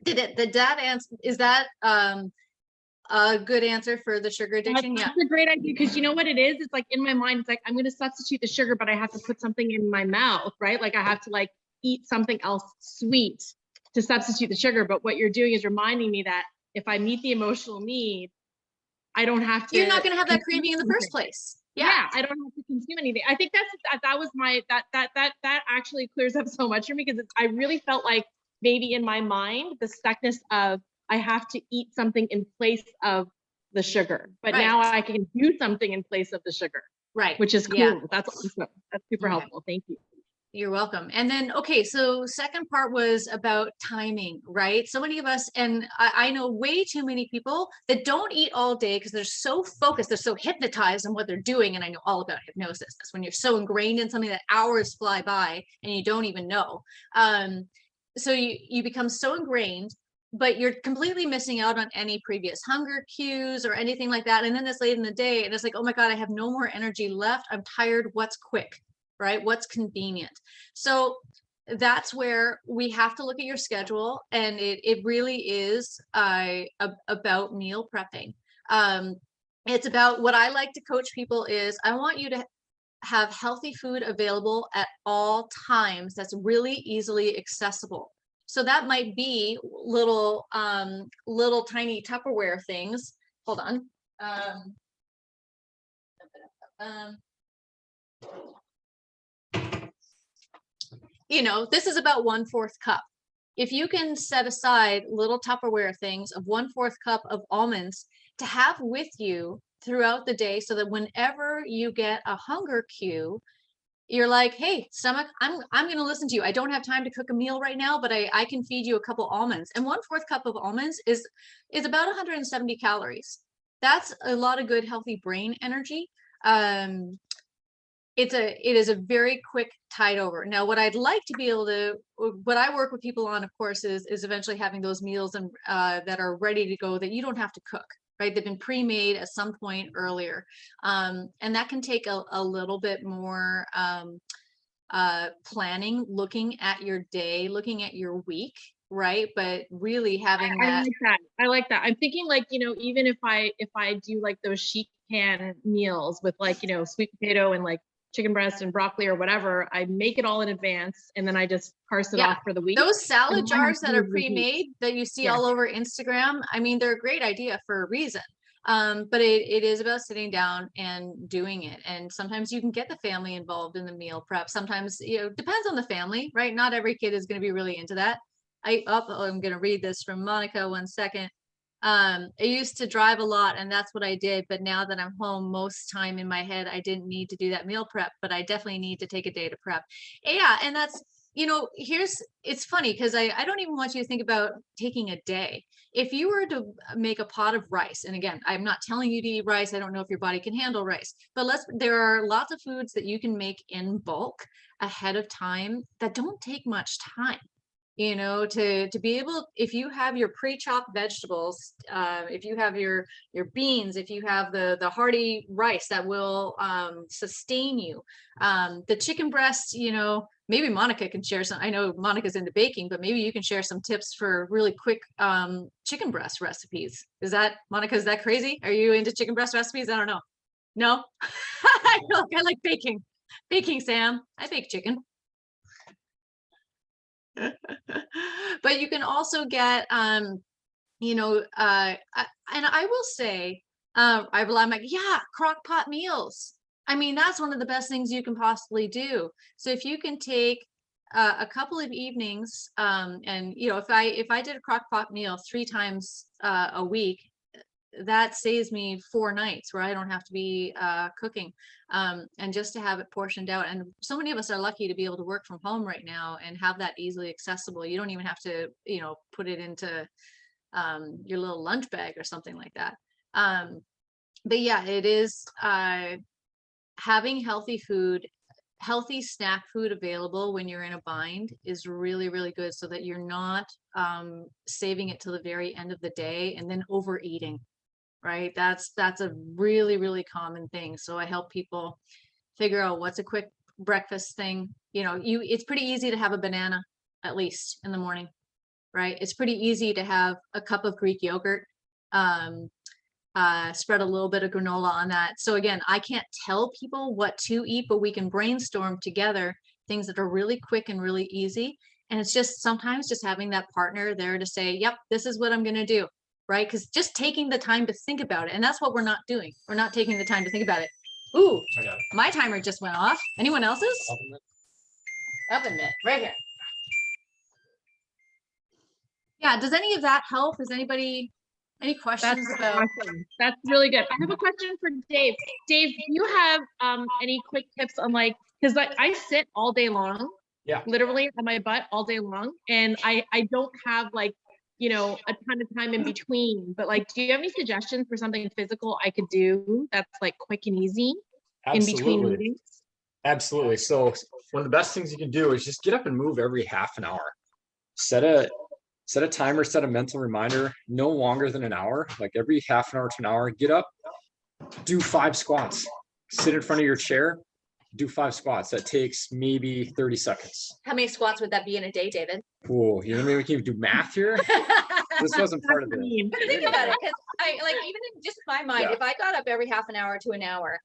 Did that answer, is that a good answer for the sugar addiction? Yeah. That's a great idea, because you know what it is? It's like in my mind, it's like, I'm going to substitute the sugar, but I have to put something in my mouth, right? Like I have to like eat something else sweet to substitute the sugar. But what you're doing is reminding me that if I meet the emotional need, I don't have to. You're not going to have that craving in the first place. Yeah, I don't have to consume anything. I think that was my, that actually clears up so much for me, because I really felt like maybe in my mind, the stuckness of I have to eat something in place of the sugar, but Right. now I can do something in place of the sugar. Right. Which is cool. Yeah. That's awesome. That's super Yeah. helpful. Thank you. You're welcome. And then, okay, so second part was about timing, right? So many of us, and I know way too many people that don't eat all day because they're so focused, they're so hypnotized on what they're doing. And I know all about hypnosis. That's when you're so ingrained in something that hours fly by and you don't even know. So you become so ingrained, but you're completely missing out on any previous hunger cues or anything like that. And then it's late in the day and it's like, oh my God, I have no more energy left. I'm tired. What's quick? Right? What's convenient? So that's where we have to look at your schedule, and it really is about meal prepping. It's about, what I like to coach people is, I want you to have healthy food available at all times that's really easily accessible. So that might be little tiny Tupperware things. Hold on. You know, this is about 1/4 cup. If you can set aside little Tupperware things of 1/4 cup of almonds to have with you throughout the day, so that whenever you get a hunger cue, you're like, hey, stomach, I'm going to listen to you. I don't have time to cook a meal right now, but I can feed you a couple almonds. And 1/4 cup of almonds is about 170 calories. That's a lot of good, healthy brain energy. It is a very quick tide over. Now, what I'd like to be able to, what I work with people on, of course, is eventually having those meals and that are ready to go, that you don't have to cook, right? They've been pre-made at some point earlier. And that can take a little bit more planning, looking at your day, looking at your week, right? But really having that. I like that. I'm thinking, like, you know, even if I do like those sheet pan meals with, like, you know, sweet potato and like chicken breast and broccoli or whatever, I make it all in advance and then I just parse it off for the week. Those salad And I have jars that to are reheat. pre-made that you see all over Instagram, I mean, they're a great idea for a reason. But it is about sitting down and doing it. And sometimes you can get the family involved in the meal prep. Sometimes, you know, depends on the family, right? Not every kid is going to be really into that. I'm going to read this from Monica, 1 second. I used to drive a lot and that's what I did. But now that I'm home, most time in my head, I didn't need to do that meal prep, but I definitely need to take a day to prep. Yeah. And that's, you know, it's funny because I don't even want you to think about taking a day. If you were to make a pot of rice, and again, I'm not telling you to eat rice. I don't know if your body can handle rice, but there are lots of foods that you can make in bulk ahead of time that don't take much time. You know, to be able, if you have your pre-chopped vegetables, if you have your beans, if you have the hearty rice that will sustain you, the chicken breast, you know, maybe Monica can share some. I know Monica's into baking, but maybe you can share some tips for really quick chicken breast recipes. Monica, is that crazy? Are you into chicken breast recipes? I don't know. No, I like baking. Baking, Sam. I bake chicken. But you can also get, you know, and I will say, I'm like, yeah, crock pot meals. I mean, that's one of the best things you can possibly do. So if you can take a couple of evenings, and you know, if I did a crock pot meal 3 times a week, that saves me 4 nights where I don't have to be cooking, and just to have it portioned out. And so many of us are lucky to be able to work from home right now and have that easily accessible. You don't even have to, you know, put it into your little lunch bag or something like that. But yeah, it is having healthy snack food available when you're in a bind is really, really good, so that you're not saving it till the very end of the day and then overeating, right? That's a really, really common thing. So I help people figure out what's a quick breakfast thing. You know, it's pretty easy to have a banana at least in the morning, right? It's pretty easy to have a cup of Greek yogurt, spread a little bit of granola on that. So again, I can't tell people what to eat, but we can brainstorm together things that are really quick and really easy. And it's just sometimes just having that partner there to say, yep, this is what I'm going to do, right? Because just taking the time to think about it. And that's what we're not doing. We're not taking the time to think about it. Ooh, I got it. my timer just went off. Anyone else's? Open it. Oven mitt, right here. Yeah, does any of that help? Is anybody, any questions about? Awesome. That's really good. I have a question for Dave. Dave, do you have any quick tips on like, because I sit all day long, Yeah. literally on my butt all day long, and I don't have like, you know, a ton of time in between, but like, do you have any suggestions for something physical I could do that's like quick and easy in between Absolutely. meetings? Absolutely. So one of the best things you can do is just get up and move every half an hour. Set a timer, set a mental reminder, no longer than an hour, like every half an hour to an hour. Get up, do 5 squats, sit in front of your chair, do 5 squats. That takes maybe 30 seconds. How many squats would that be in a day, David? Cool. You know, maybe we can do math here. This wasn't part of it. But think about it, because I like, even in just my mind, Yeah. if I got up every half an hour to an hour,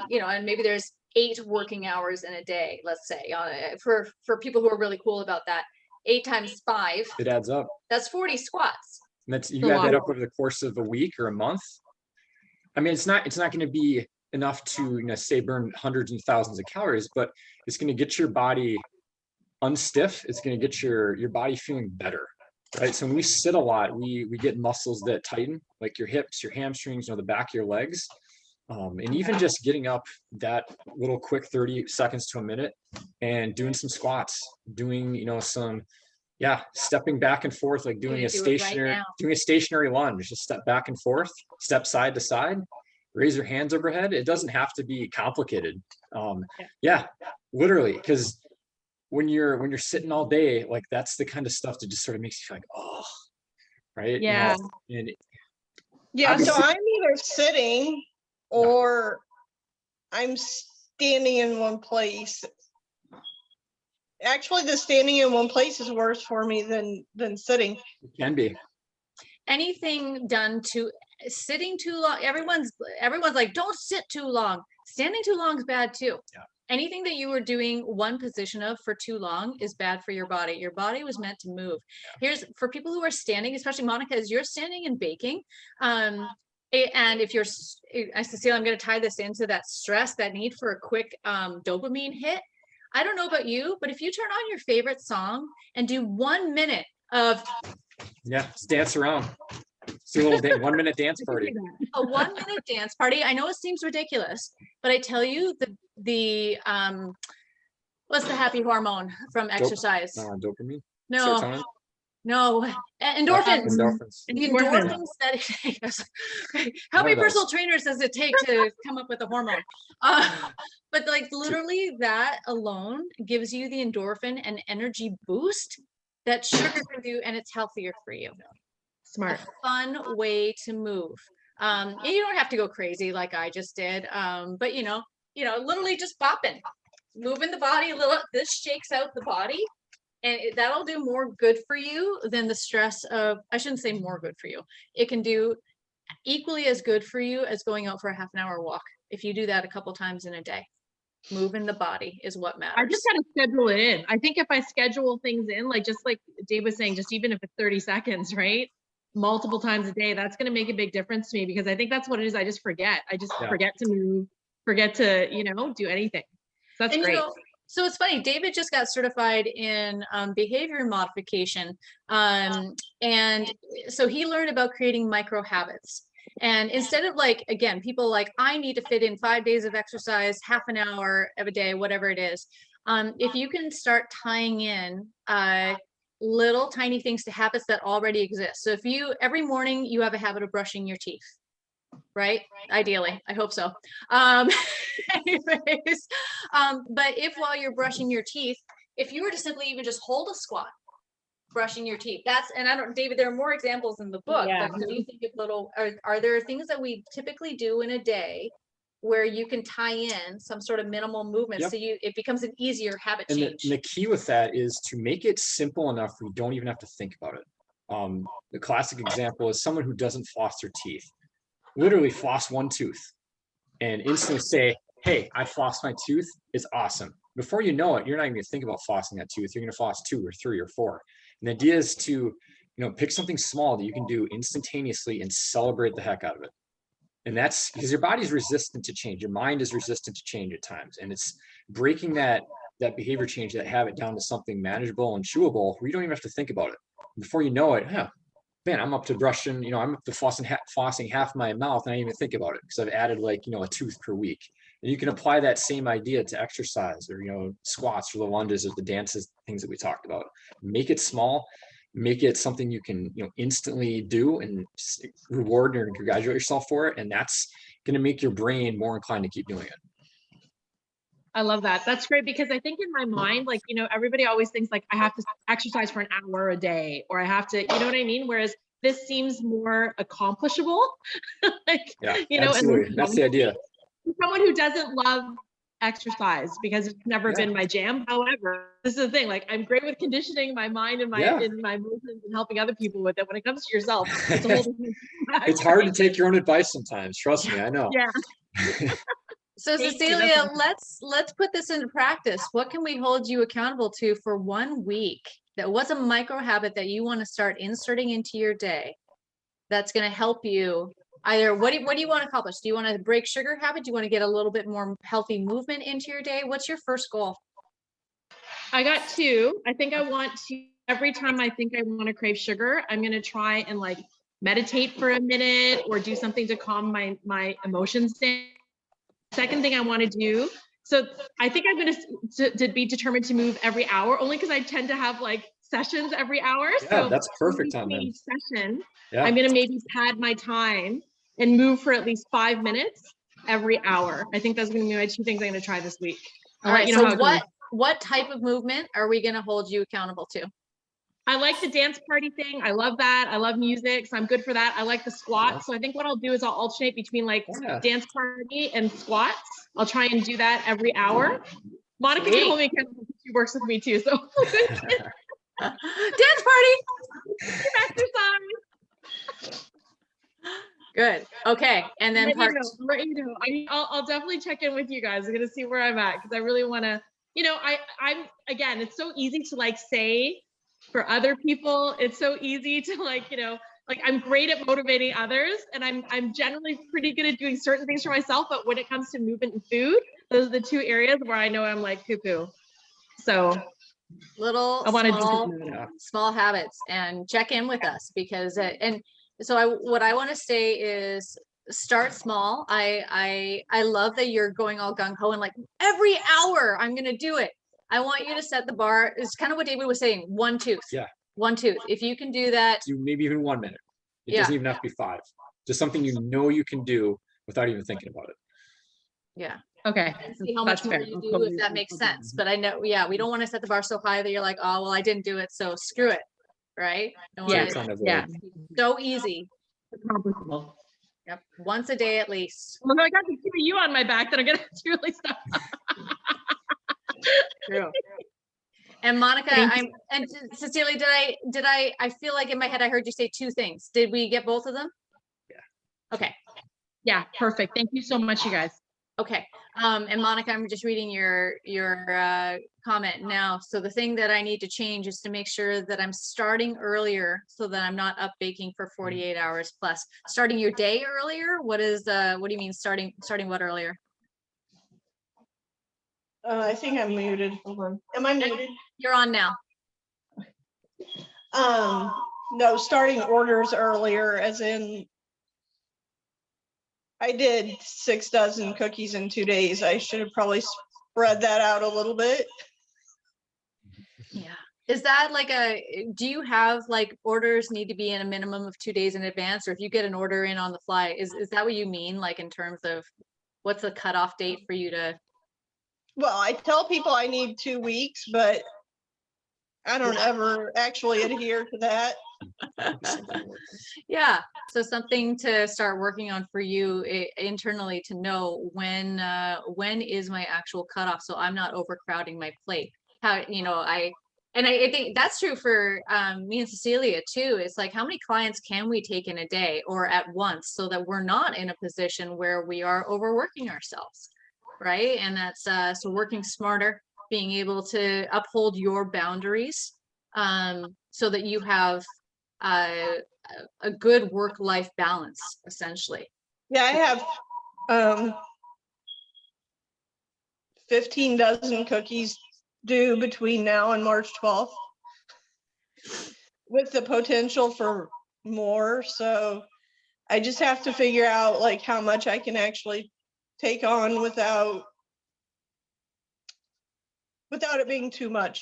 you know, and maybe there's 8 working hours in a day, let's say, for people who are really cool about that, 8 times 5, It adds up. that's 40 squats. And that's, you add that up over the course of a week or a month. I mean, it's not going to be enough to, you know, say burn hundreds and thousands of calories, but it's going to get your body unstiff. It's going to get your body feeling better, right? So when we sit a lot, we get muscles that tighten, like your hips, your hamstrings, you know, the back of your legs. And even just getting up that little quick 30 seconds to a minute and doing some squats, doing, you know, some, stepping back and forth, like doing a stationary lunge, just step back and forth, step side to side, raise your hands overhead. It doesn't have to be complicated. Literally, because when you're sitting all day, like that's the kind of stuff that just sort of makes you feel like, oh, right. Yeah. And Yeah, so I'm either sitting or I'm standing in one place. Actually, the standing in one place is worse for me than sitting. it can be. Anything done to sitting too long, everyone's like, don't sit too long. Standing too long is bad too. Yeah. Anything that you were doing one position of for too long is bad for your body. Your body was meant to move. Here's for people who are standing, especially Monica, as you're standing and baking, and if you're, Cecile, I'm going to tie this into that stress, that need for a quick dopamine hit. I don't know about you, but if you turn on your favorite song and do 1 minute of Dance around. Let's do a little 1 minute dance party. a 1 minute dance party. I know it seems ridiculous, but I tell you, the what's the happy hormone from exercise? Dopamine. No, Serotonin? No, endorphins. Endorphins. The endorphins that it takes. How many personal trainers does it take to come up with a hormone? But like literally that alone gives you the endorphin and energy boost that sugar can do, and it's healthier for you. Smart. A fun way to move. And you don't have to go crazy like I just did. But you know, literally just bopping, moving the body a little. This shakes out the body. And that'll do more good for you than the stress of, I shouldn't say more good for you. It can do equally as good for you as going out for a half an hour walk. If you do that a couple times in a day, moving the body is what matters. I just got to schedule it in. I think if I schedule things in, like just like Dave was saying, just even if it's 30 seconds, right? Multiple times a day, that's going to make a big difference to me, because I think that's what it is. I just forget. I just forget to move, forget to, do anything. So that's great. So it's funny, David just got certified in behavior modification. And so he learned about creating micro habits. And instead of like, again, people like, I need to fit in 5 days of exercise, half an hour of a day, whatever it is. If you can start tying in little tiny things to habits that already exist. So if every morning you have a habit of brushing your teeth, right? Ideally, I hope so. Anyways, but if while you're brushing your teeth, if you were to simply even just hold a squat, brushing your teeth, and I don't, David, there are more examples in the book, Yeah. but do you think are there things that we typically do in a day where you can tie in some sort of minimal movement Yep. so it becomes an easier habit And change? the key with that is to make it simple enough where you don't even have to think about it. The classic example is someone who doesn't floss their teeth. Literally floss one tooth and instantly say, hey, I flossed my tooth. It's awesome. Before you know it, you're not even gonna think about flossing that tooth. You're gonna floss 2 or 3 or 4. And the idea is to, pick something small that you can do instantaneously and celebrate the heck out of it. And that's because your body's resistant to change. Your mind is resistant to change at times. And it's breaking that behavior change, that habit down to something manageable and chewable where you don't even have to think about it. Before you know it, man, I'm up to brushing, I'm up to flossing half my mouth and I didn't even think about it because I've added like, a tooth per week. And you can apply that same idea to exercise or, squats or the lunges or the dances, things that we talked about. Make it small, make it something you can, instantly do and reward or congratulate yourself for it. And that's going to make your brain more inclined to keep doing it. I love that. That's great because I think in my mind, like, everybody always thinks like I have to exercise for an hour a day or I have to, you know what I mean? Whereas this seems more accomplishable. Like, Yeah, you know, absolutely. and That's the idea. someone who doesn't love exercise because it's never been my jam. However, this is the thing, like I'm great with conditioning my mind and my emotions and helping other people with it. When it comes to yourself, it's a whole different It's hard to take your own advice sometimes. Trust me, I know. Yeah. So Thank you. Cecilia, let's put this into practice. What can we hold you accountable to for 1 week? What's a micro habit that you want to start inserting into your day that's going to help you? Either what do you want to accomplish? Do you want to break sugar habit? Do you want to get a little bit more healthy movement into your day? What's your first goal? I got 2. I think I want to, every time I think I want to crave sugar, I'm going to try and like meditate for a minute or do something to calm my emotions down. Second thing I want to do, so I think I'm going to be determined to move every hour, only because I tend to have like sessions every hour. Yeah, so that's perfect time. Each session, Yeah. I'm going to maybe pad my time and move for at least 5 minutes every hour. I think that's going to be my 2 things I'm going to try this week. All right. So what type of movement are we going to hold you accountable to? I like the dance party thing. I love that. I love music, so I'm good for that. I like the squats. So I think what I'll do is I'll alternate between like dance party and squats. I'll try and do that every hour. Monica can hold me accountable because she works with me too. So dance party, exercise. Good. Okay. And then I'll definitely check in with you guys. I'm gonna see where I'm at because I really want to. I'm again. It's so easy to like say. For other people, it's so easy to like I'm great at motivating others and I'm generally pretty good at doing certain things for myself, but when it comes to movement and food, those are the 2 areas where I know I'm like poo-poo. So small habits and check in with us because what I want to say is start small. I love that you're going all gung-ho and like every hour I'm gonna do it. I want you to set the bar. It's kind of what David was saying. 1 tooth. Yeah. 1 tooth. If you can do that. Maybe even 1 minute. It doesn't even have to be 5. Just something you can do without even thinking about it. Yeah. Okay. And see how much more you do if that makes sense. But I know, we don't want to set the bar so high that you're like, oh, well, I didn't do it, so screw it. Right? Yeah. So easy. Accomplishable. Yep. Once a day at least. Well, I got the 2 of you on my back that I'm gonna have to really stop. True. And Monica, and Cecilia, I feel like in my head I heard you say 2 things. Did we get both of them? Yeah. Okay. Yeah, perfect. Thank you so much, you guys. Okay. And Monica, I'm just reading your comment now. So the thing that I need to change is to make sure that I'm starting earlier so that I'm not up baking for 48 hours plus. Starting your day earlier? What do you mean starting what earlier? I think I'm muted. Hold on. Am I muted? You're on now. No, starting orders earlier, as in I did 6 dozen cookies in 2 days. I should have probably spread that out a little bit. Yeah. Is that like do you have like orders need to be in a minimum of 2 days in advance? Or if you get an order in on the fly, is that what you mean? Like in terms of what's the cutoff date for you to? Well, I tell people I need 2 weeks, but I don't ever actually adhere to that. Yeah, so something to start working on for you internally to know when is my actual cutoff, so I'm not overcrowding my plate. How, I think that's true for me and Cecilia too. It's like, how many clients can we take in a day or at once, so that we're not in a position where we are overworking ourselves, right? And that's so working smarter, being able to uphold your boundaries, so that you have a good work-life balance, essentially. Yeah, I have 15 dozen cookies due between now and March 12th, with the potential for more. So I just have to figure out like how much I can actually take on without it being too much.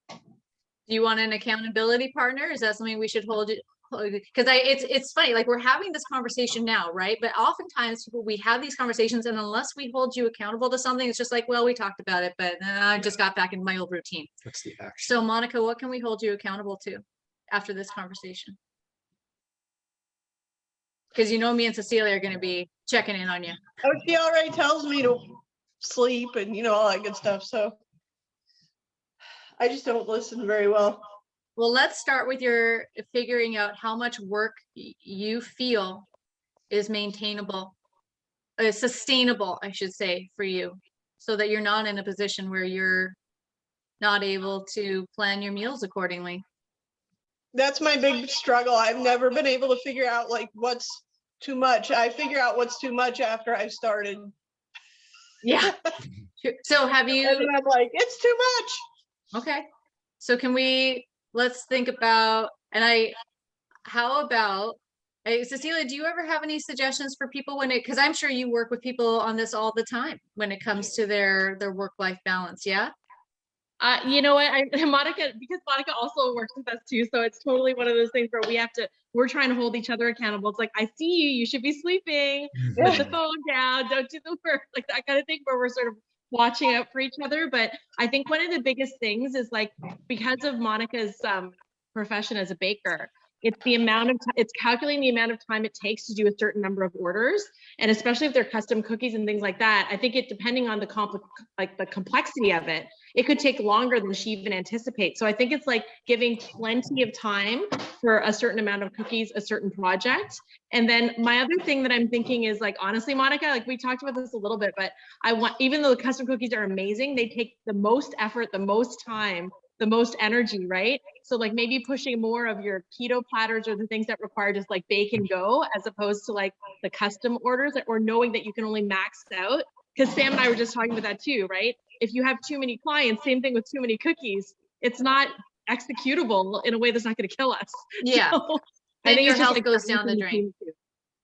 Do you want an accountability partner? Is that something we should hold you? Because it's funny, like we're having this conversation now, right? But oftentimes we have these conversations, and unless we hold you accountable to something, it's just like, well, we talked about it, but I just got back in my old routine. What's the action? So Monica, what can we hold you accountable to after this conversation? Because me and Cecilia are going to be checking in on you. Oh, she already tells me to sleep and all that good stuff. So I just don't listen very well. Well, let's start with your figuring out how much work you feel is maintainable, sustainable, I should say, for you, so that you're not in a position where you're not able to plan your meals accordingly. That's my big struggle. I've never been able to figure out like what's too much. I figure out what's too much after I've started. Yeah. So have you? And I'm like, it's too much. Okay. So let's think about, how about, Cecilia, do you ever have any suggestions for people because I'm sure you work with people on this all the time when it comes to their work-life balance, yeah? You know what, Monica, because Monica also works with us too, so it's totally one of those things where we're trying to hold each other accountable. It's like, I see you should be sleeping, put the phone down, don't do the work, like that kind of thing, where we're sort of watching out for each other. But I think one of the biggest things is like, because of Monica's profession as a baker, it's calculating the amount of time it takes to do a certain number of orders. And especially if they're custom cookies and things like that, I think depending on the complexity of it, it could take longer than she even anticipates. So I think it's like giving plenty of time for a certain amount of cookies, a certain project. And then my other thing that I'm thinking is like, honestly, Monica, like we talked about this a little bit, but even though the custom cookies are amazing, they take the most effort, the most time, the most energy, right? So like maybe pushing more of your keto platters or the things that require just like bake and go, as opposed to like the custom orders, or knowing that you can only max out. Because Sam and I were just talking about that too, right? If you have too many clients, same thing with too many cookies, it's not executable in a way that's not going to kill us. Yeah. So I think your it's just health like goes down the drain.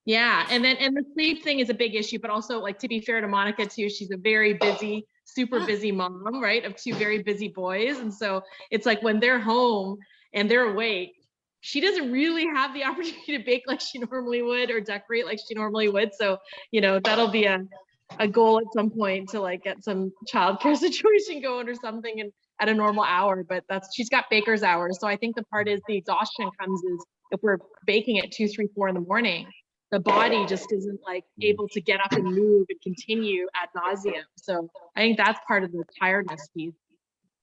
Yeah. And the sleep thing is a big issue, but also like, to be fair to Monica too, she's a very busy, super busy mom, right? Of 2 very busy boys. And so it's like when they're home and they're awake, she doesn't really have the opportunity to bake like she normally would, or decorate like she normally would. So, that'll be a goal at some point to like get some childcare situation going or something, and at a normal hour. But she's got baker's hours. So I think the part is the exhaustion comes is if we're baking at 2, 3, 4 in the morning, the body just isn't like able to get up and move and continue ad nauseum. So I think that's part of the tiredness piece.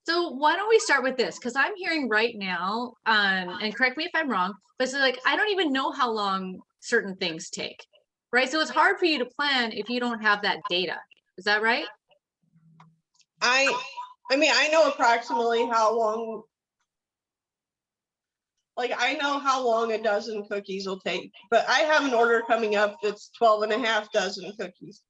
So why don't we start with this? Because I'm hearing right now, and correct me if I'm wrong, but it's like, I don't even know how long certain things take, right? So it's hard for you to plan if you don't have that data. Is that right? I mean, I know approximately how long, like I know how long a dozen cookies will take, but I have an order coming up that's 12 and a half dozen cookies.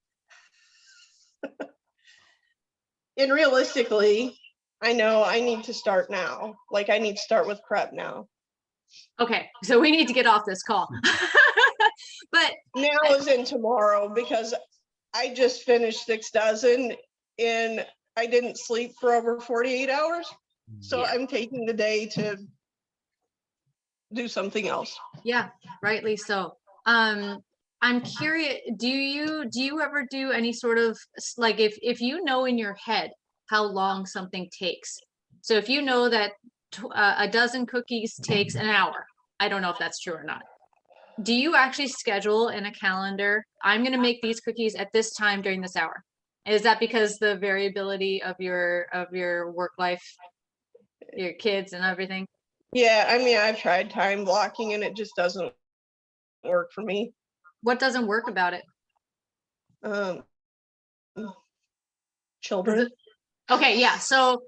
And realistically, I know I need to start now. Like I need to start with prep now. Okay, so we need to get off this call. But now is in tomorrow, because I just finished 6 dozen and I didn't sleep for over 48 hours. So Yeah. I'm taking the day to do something else. Yeah, rightly so. I'm curious, do you ever do any sort of like if you know in your head how long something takes? So if you know that a dozen cookies takes an hour, I don't know if that's true or not. Do you actually schedule in a calendar, I'm going to make these cookies at this time during this hour? Is that because the variability of your work life, your kids and everything? Yeah, I mean, I've tried time blocking and it just doesn't work for me. What doesn't work about it? Um, children. Okay, yeah. So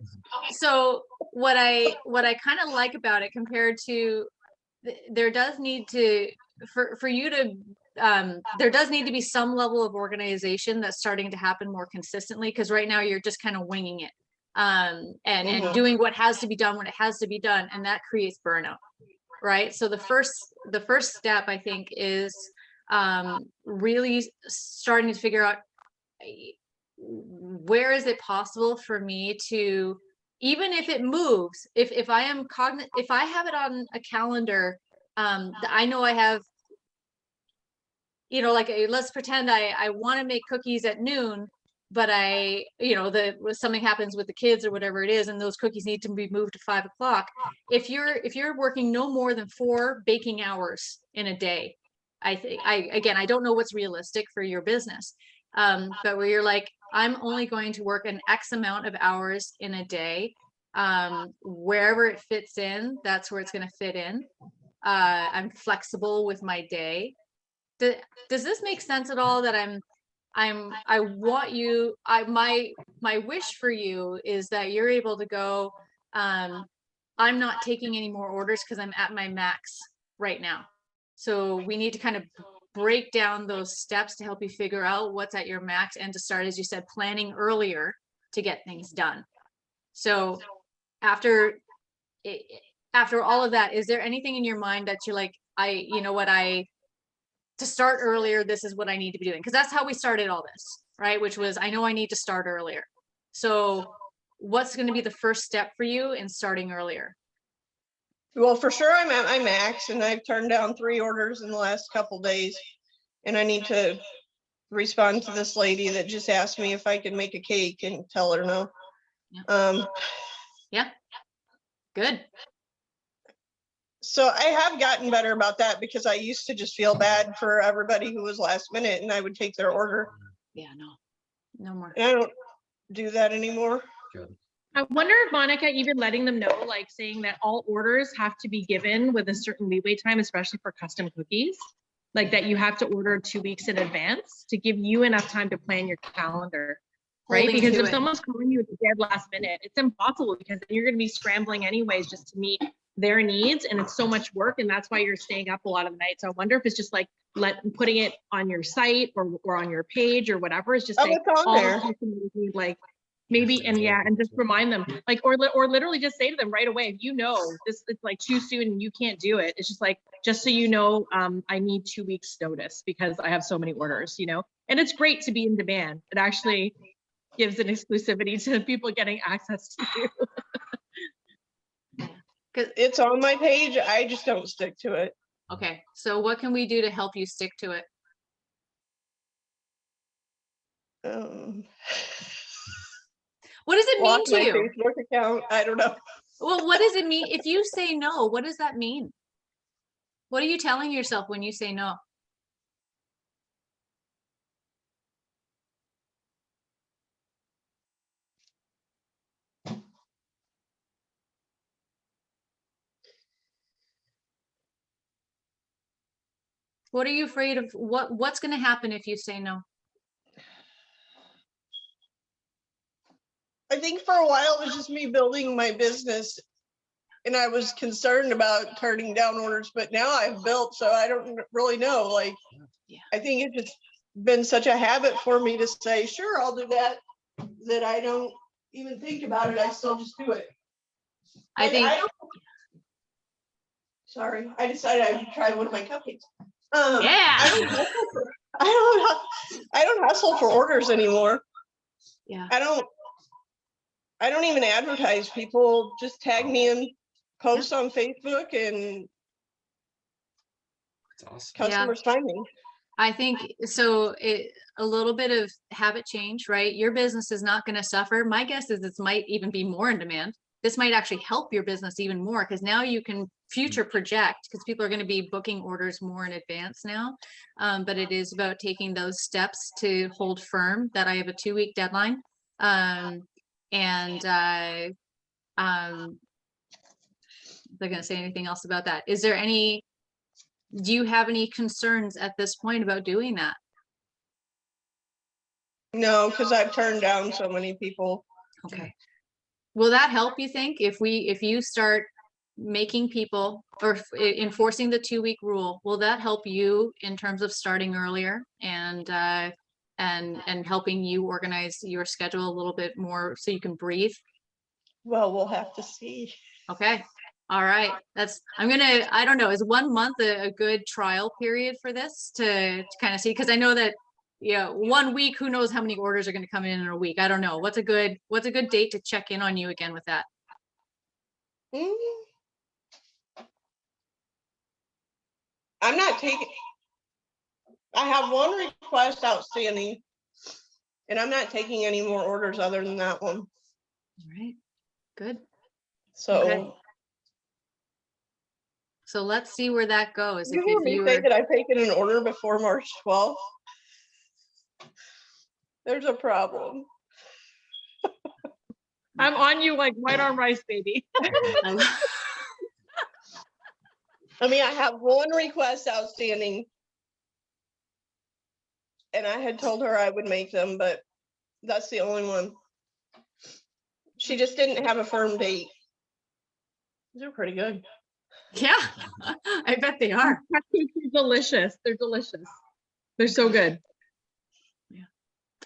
what I kind of like about it compared to there does need to for you to there does need to be some level of organization that's starting to happen more consistently, because right now you're just kind of winging it and doing what has to be done when it has to be done, and that creates burnout, right? So the first step, I think, is really starting to figure out where is it possible for me to, even if it moves, if I am if I have it on a calendar, I know I have, like let's pretend I want to make cookies at noon, but something happens with the kids or whatever it is, and those cookies need to be moved to 5 o'clock. If you're working no more than 4 baking hours in a day, I think I don't know what's realistic for your business, but where you're like, I'm only going to work an X amount of hours in a day, wherever it fits in, that's where it's going to fit in. I'm flexible with my day. Does this make sense at all? That I want you, my wish for you is that you're able to go, I'm not taking any more orders because I'm at my max right now. So we need to kind of break down those steps to help you figure out what's at your max, and to start, as you said, planning earlier to get things done. So after all of that, is there anything in your mind that you're like, to start earlier, this is what I need to be doing? Because that's how we started all this, right? Which was, I know I need to start earlier. So what's going to be the first step for you in starting earlier? Well, for sure, I'm at my max, and I've turned down 3 orders in the last couple days, and I need to respond to this lady that just asked me if I could make a cake and tell her no. Yeah. Good. So I have gotten better about that, because I used to just feel bad for everybody who was last minute, and I would take their order. Yeah, no more. And I don't do that anymore. I wonder if Monica, even letting them know, like saying that all orders have to be given with a certain leeway time, especially for custom cookies, like that you have to order 2 weeks in advance to give you enough time to plan your calendar, right? Holding Because to if it. someone's calling you at the dead last minute, it's impossible, because then you're going to be scrambling anyways just to meet their needs, and it's so much work, and that's why you're staying up a lot of the night. So I wonder if it's just like putting it on your site or on your page or whatever. It's just Oh, like it's on there. like maybe, and just remind them, like, or literally just say to them right away, if you know this, it's like too soon and you can't do it, it's just like, just so you know, I need 2 weeks notice because I have so many orders, and it's great to be in demand. It actually gives an exclusivity to people getting access to you. It's on my page. I just don't stick to it. Okay, so what can we do to help you stick to it? What does it mean Block to my you? Facebook account. I don't know. Well, what does it mean if you say no? What does that mean? What are you telling yourself when you say no? What are you afraid of? What's going to happen if you say no? I think for a while it was just me building my business, and I was concerned about turning down orders, but now I've built, so I don't really know. Like, I think it's just been such a habit for me to say, sure, I'll do that, that I don't even think about it. I still just do it. I think. Sorry, I decided I would try one of my cupcakes. Yeah. I don't hustle for orders anymore. Yeah. I don't I don't even advertise. People just tag me and post on Facebook, and That's awesome. customers find me. I think so. A little bit of habit change, right? Your business is not going to suffer. My guess is this might even be more in demand. This might actually help your business even more because now you can future project because people are going to be booking orders more in advance now. But it is about taking those steps to hold firm that I have a 2-week deadline. They're going to say anything else about that. Do you have any concerns at this point about doing that? No, because I've turned down so many people. Okay. Will that help, you think, if you start making people or enforcing the 2-week rule, will that help you in terms of starting earlier and helping you organize your schedule a little bit more so you can breathe? Well, we'll have to see. Okay. All right. I don't know, is 1 month a good trial period for this to kind of see? Because I know that, 1 week, who knows how many orders are going to come in a week? I don't know. What's a good date to check in on you again with that? I'm not taking, I have one request outstanding, and I'm not taking any more orders other than that one. All right. Good. So. Okay. So let's see where that goes. You hear me say that I've taken an order before March 12th? There's a problem. I'm on you like white on rice, baby. I mean, I have one request outstanding, and I had told her I would make them, but that's the only one. She just didn't have a firm date. They're pretty good. Yeah, I bet they are. Cupcakes are delicious. They're delicious. They're so good. Yeah.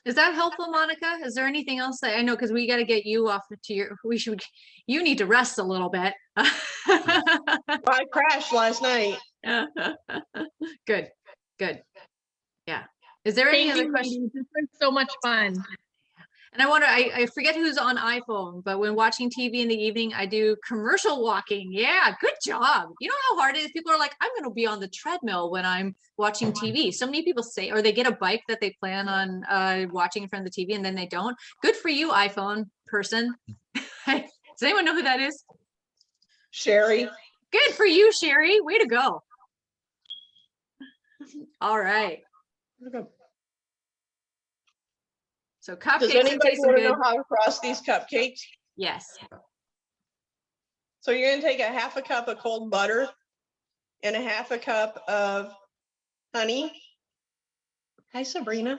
Is that helpful, Monica? Is there anything else I know? Because we got to get you off to you need to rest a little bit. I crashed last night. Good. Yeah. Is there any other questions? This was so much fun. And I wonder, I forget who's on iPhone, but when watching TV in the evening, I do commercial walking. Yeah, good job. You know how hard it is? People are like, I'm going to be on the treadmill when I'm watching TV. So many people say, or they get a bike that they plan on watching in front of the TV and then they don't. Good for you, iPhone person. Does anyone know who that is? Sherry. Good for you, Sherry. Way to go. All right. So cupcakes. Does anybody want to know good. how to frost these cupcakes? Yes. So you're going to take a half a cup of cold butter and a half a cup of honey. Hi, Sabrina.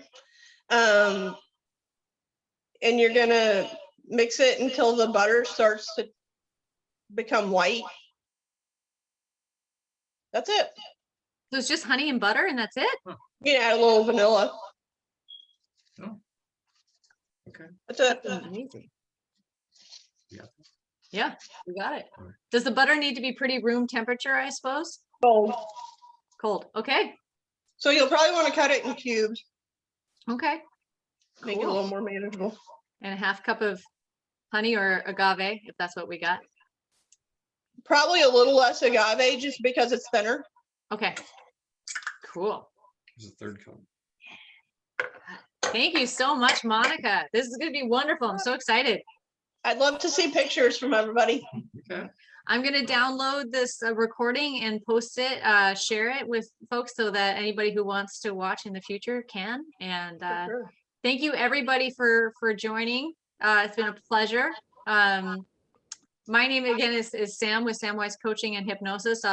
And you're going to mix it until the butter starts to become white. That's it. So it's just honey and butter and that's it? You can add a little vanilla. Oh. Okay. That's it. Amazing. Yeah. Yeah, we got it. Does the butter need to be pretty room temperature, I suppose? Cold. Cold. Okay. So you'll probably want to cut it in cubes. Okay. Make it a little more manageable. And a half cup of honey or agave, if that's what we got. Probably a little less agave just because it's thinner. Okay. Cool. There's a third cup. Thank you so much, Monica. This is going to be wonderful. I'm so excited. I'd love to see pictures from everybody. Okay. I'm going to download this recording and post it, share it with folks so that anybody who wants to watch in the future can. And Sure. Thank you everybody for joining. It's been a pleasure. My name again is Sam with Samwise Coaching and Hypnosis.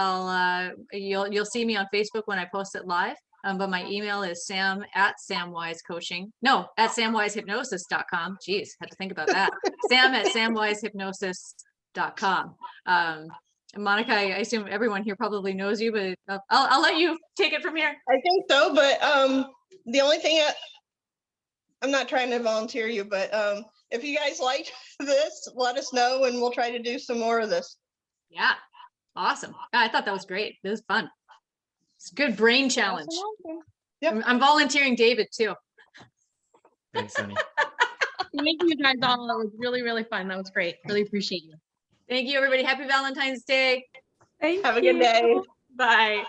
You'll see me on Facebook when I post it live. But my email is sam@samwisehypnosis.com. Geez, had to think about that. sam@samwisehypnosis.com. And Monica, I assume everyone here probably knows you, but I'll let you take it from here. I think so, but the only thing I'm not trying to volunteer you, but if you guys like this, let us know and we'll try to do some more of this. Yeah, awesome. I thought that was great. It was fun. It's a good brain challenge. Yep. I'm volunteering David too. Thanks, Sunny. Thank you guys all. It was really, really fun. That was great. Really appreciate you. Thank you, everybody. Happy Valentine's Day. Thank Have a you. good day. Bye.